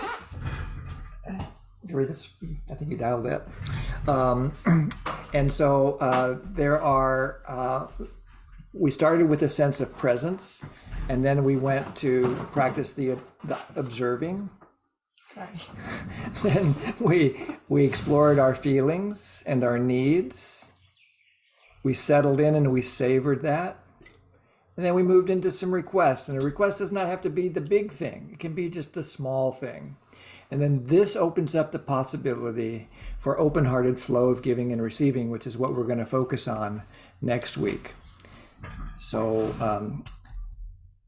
[SPEAKER 1] Jory, this, I think you dialed that. And so there are, we started with a sense of presence, and then we went to practice the observing.
[SPEAKER 2] Sorry.
[SPEAKER 1] Then we explored our feelings and our needs. We settled in and we savored that. And then we moved into some requests. And a request does not have to be the big thing. It can be just the small thing. And then this opens up the possibility for open-hearted flow of giving and receiving, which is what we're going to focus on next week. So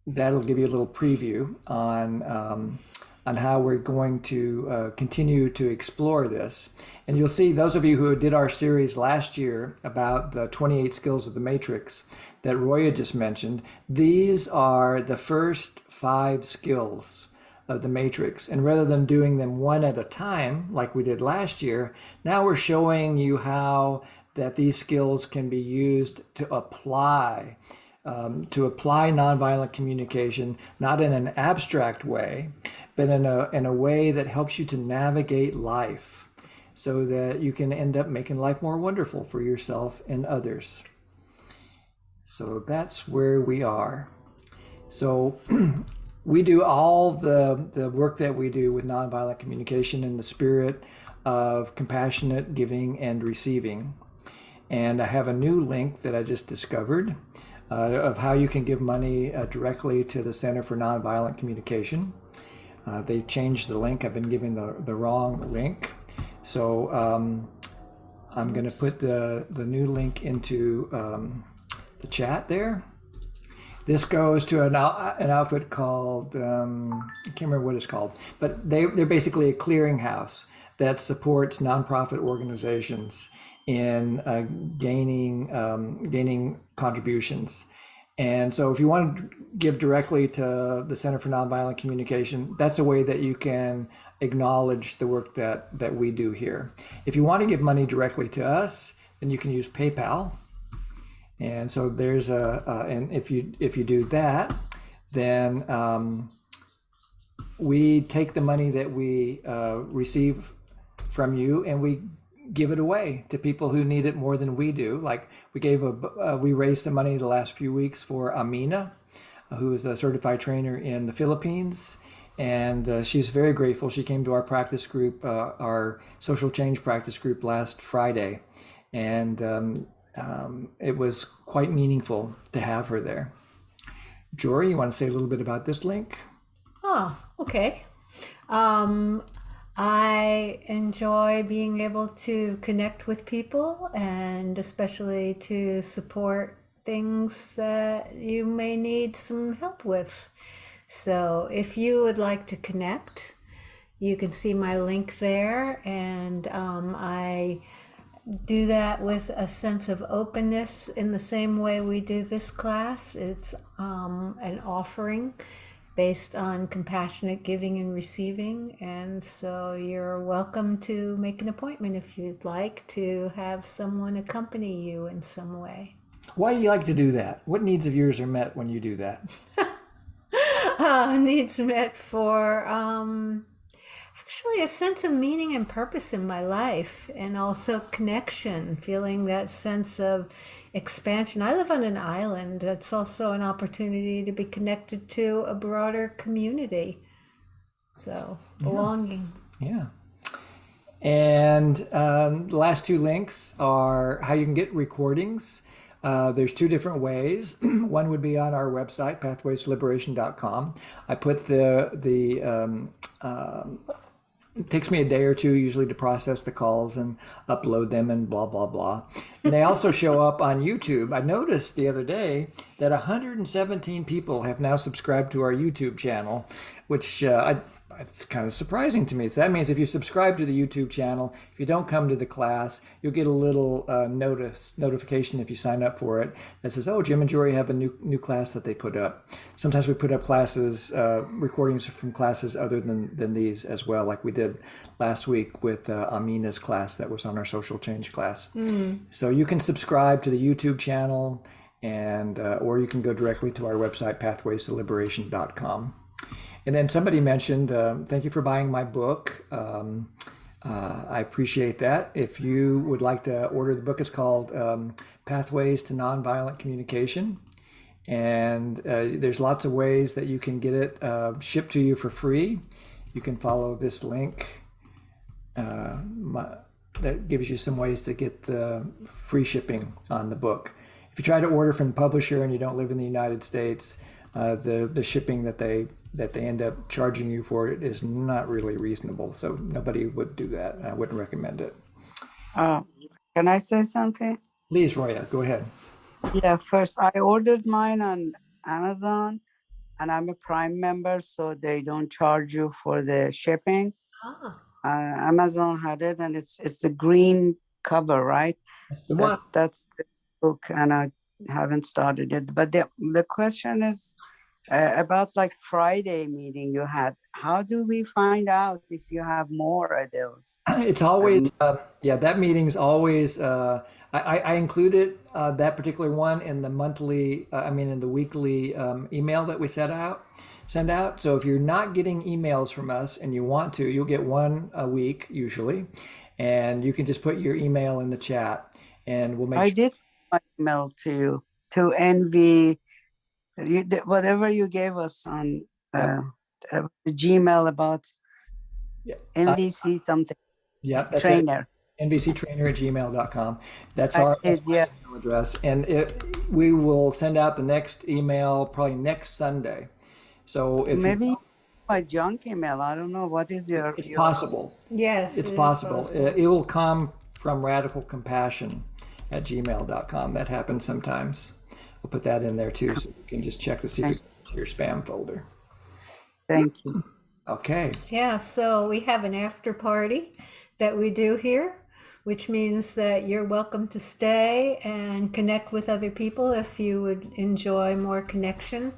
[SPEAKER 1] that'll give you a little preview on how we're going to continue to explore this. And you'll see, those of you who did our series last year about the 28 skills of the matrix that Roya just mentioned, these are the first 5 skills of the matrix. And rather than doing them one at a time like we did last year, now we're showing you how that these skills can be used to apply nonviolent communication, not in an abstract way, but in a way that helps you to navigate life so that you can end up making life more wonderful for yourself and others. So that's where we are. So we do all the work that we do with nonviolent communication in the spirit of compassionate giving and receiving. And I have a new link that I just discovered of how you can give money directly to the Center for Nonviolent Communication. They changed the link. I've been giving the wrong link. So I'm going to put the new link into the chat there. This goes to an outfit called, I can't remember what it's called, but they're basically a clearinghouse that supports nonprofit organizations in gaining contributions. And so if you want to give directly to the Center for Nonviolent Communication, that's a way that you can acknowledge the work that we do here. If you want to give money directly to us, then you can use PayPal. And so there's and if you do that, then we take the money that we receive from you and we give it away to people who need it more than we do. Like we raised some money the last few weeks for Amina, who is a certified trainer in the Philippines. And she's very grateful. She came to our practice group, our social change practice group last Friday. And it was quite meaningful to have her there. Jory, you want to say a little bit about this link?
[SPEAKER 2] Oh, okay. I enjoy being able to connect with people and especially to support things that you may need some help with. So if you would like to connect, you can see my link there, and I do that with a sense of openness in the same way we do this class. It's an offering based on compassionate giving and receiving. And so you're welcome to make an appointment if you'd like to have someone accompany you in some way.
[SPEAKER 1] Why do you like to do that? What needs of yours are met when you do that?
[SPEAKER 2] Needs met for actually a sense of meaning and purpose in my life, and also connection, feeling that sense of expansion. I live on an island. That's also an opportunity to be connected to a broader community. So belonging.
[SPEAKER 1] Yeah. And the last two links are how you can get recordings. There's two different ways. One would be on our website, pathwaysliberation.com. I put it takes me a day or two usually to process the calls and upload them and blah, blah, blah. And they also show up on YouTube. I noticed the other day that 117 people have now subscribed to our YouTube channel, which it's kind of surprising to me. So that means if you subscribe to the YouTube channel, if you don't come to the class, you'll get a little notification if you sign up for it that says, oh, Jim and Jory have a new class that they put up. Sometimes we put up classes, recordings from classes other than these as well, like we did last week with Amina's class that was on our social change class. So you can subscribe to the YouTube channel, and or you can go directly to our website, pathwaysliberation.com. And then somebody mentioned, thank you for buying my book. I appreciate that. If you would like to order the book, it's called Pathways to Nonviolent Communication. And there's lots of ways that you can get it shipped to you for free. You can follow this link that gives you some ways to get the free shipping on the book. If you try to order from the publisher and you don't live in the United States, the shipping that they end up charging you for it is not really reasonable. So nobody would do that. I wouldn't recommend it.
[SPEAKER 5] Can I say something?
[SPEAKER 1] Please, Roya, go ahead.
[SPEAKER 5] Yeah, first, I ordered mine on Amazon, and I'm a Prime member, so they don't charge you for the shipping. Amazon had it, and it's the green cover, right?
[SPEAKER 1] That's the one.
[SPEAKER 5] That's the book, and I haven't started it. But the question is about like Friday meeting you had. How do we find out if you have more of those?
[SPEAKER 1] It's always, that meeting's always, I included that particular one in the monthly, in the weekly email that we send out. So if you're not getting emails from us and you want to, you'll get one a week usually. And you can just put your email in the chat and we'll make sure.
[SPEAKER 5] I did my email to you, to NV. Whatever you gave us on the Gmail about NVC something.
[SPEAKER 1] Yeah, that's
[SPEAKER 5] trainer.
[SPEAKER 1] NVCtrainer@gmail.com. That's our email address. And we will send out the next email probably next Sunday. So if
[SPEAKER 5] maybe my junk email, I don't know. What is your...
[SPEAKER 1] It's possible.
[SPEAKER 2] Yes,
[SPEAKER 1] it's possible. It will come from radicalcompassion@gmail.com. That happens sometimes. We'll put that in there too, so you can just check to see if it's in your spam folder.
[SPEAKER 5] Thank you.
[SPEAKER 1] Okay.
[SPEAKER 2] Yeah, so we have an after party that we do here, which means that you're welcome to stay and connect with other people if you would enjoy more connection.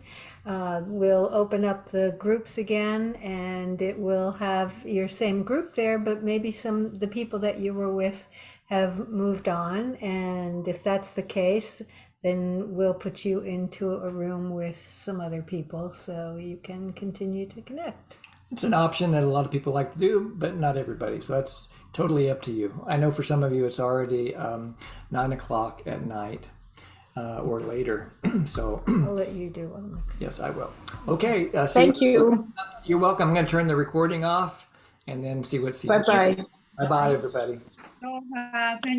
[SPEAKER 2] We'll open up the groups again, and it will have your same group there, but maybe the people that you were with have moved on. And if that's the case, then we'll put you into a room with some other people so you can continue to connect.
[SPEAKER 1] It's an option that a lot of people like to do, but not everybody. So that's totally up to you. I know for some of you, it's already 9:00 at night or later. So
[SPEAKER 2] I'll let you do one next.
[SPEAKER 1] Yes, I will. Okay.
[SPEAKER 9] Thank you.
[SPEAKER 1] You're welcome. I'm going to turn the recording off and then see what's.
[SPEAKER 9] Bye-bye.
[SPEAKER 1] Bye-bye, everybody.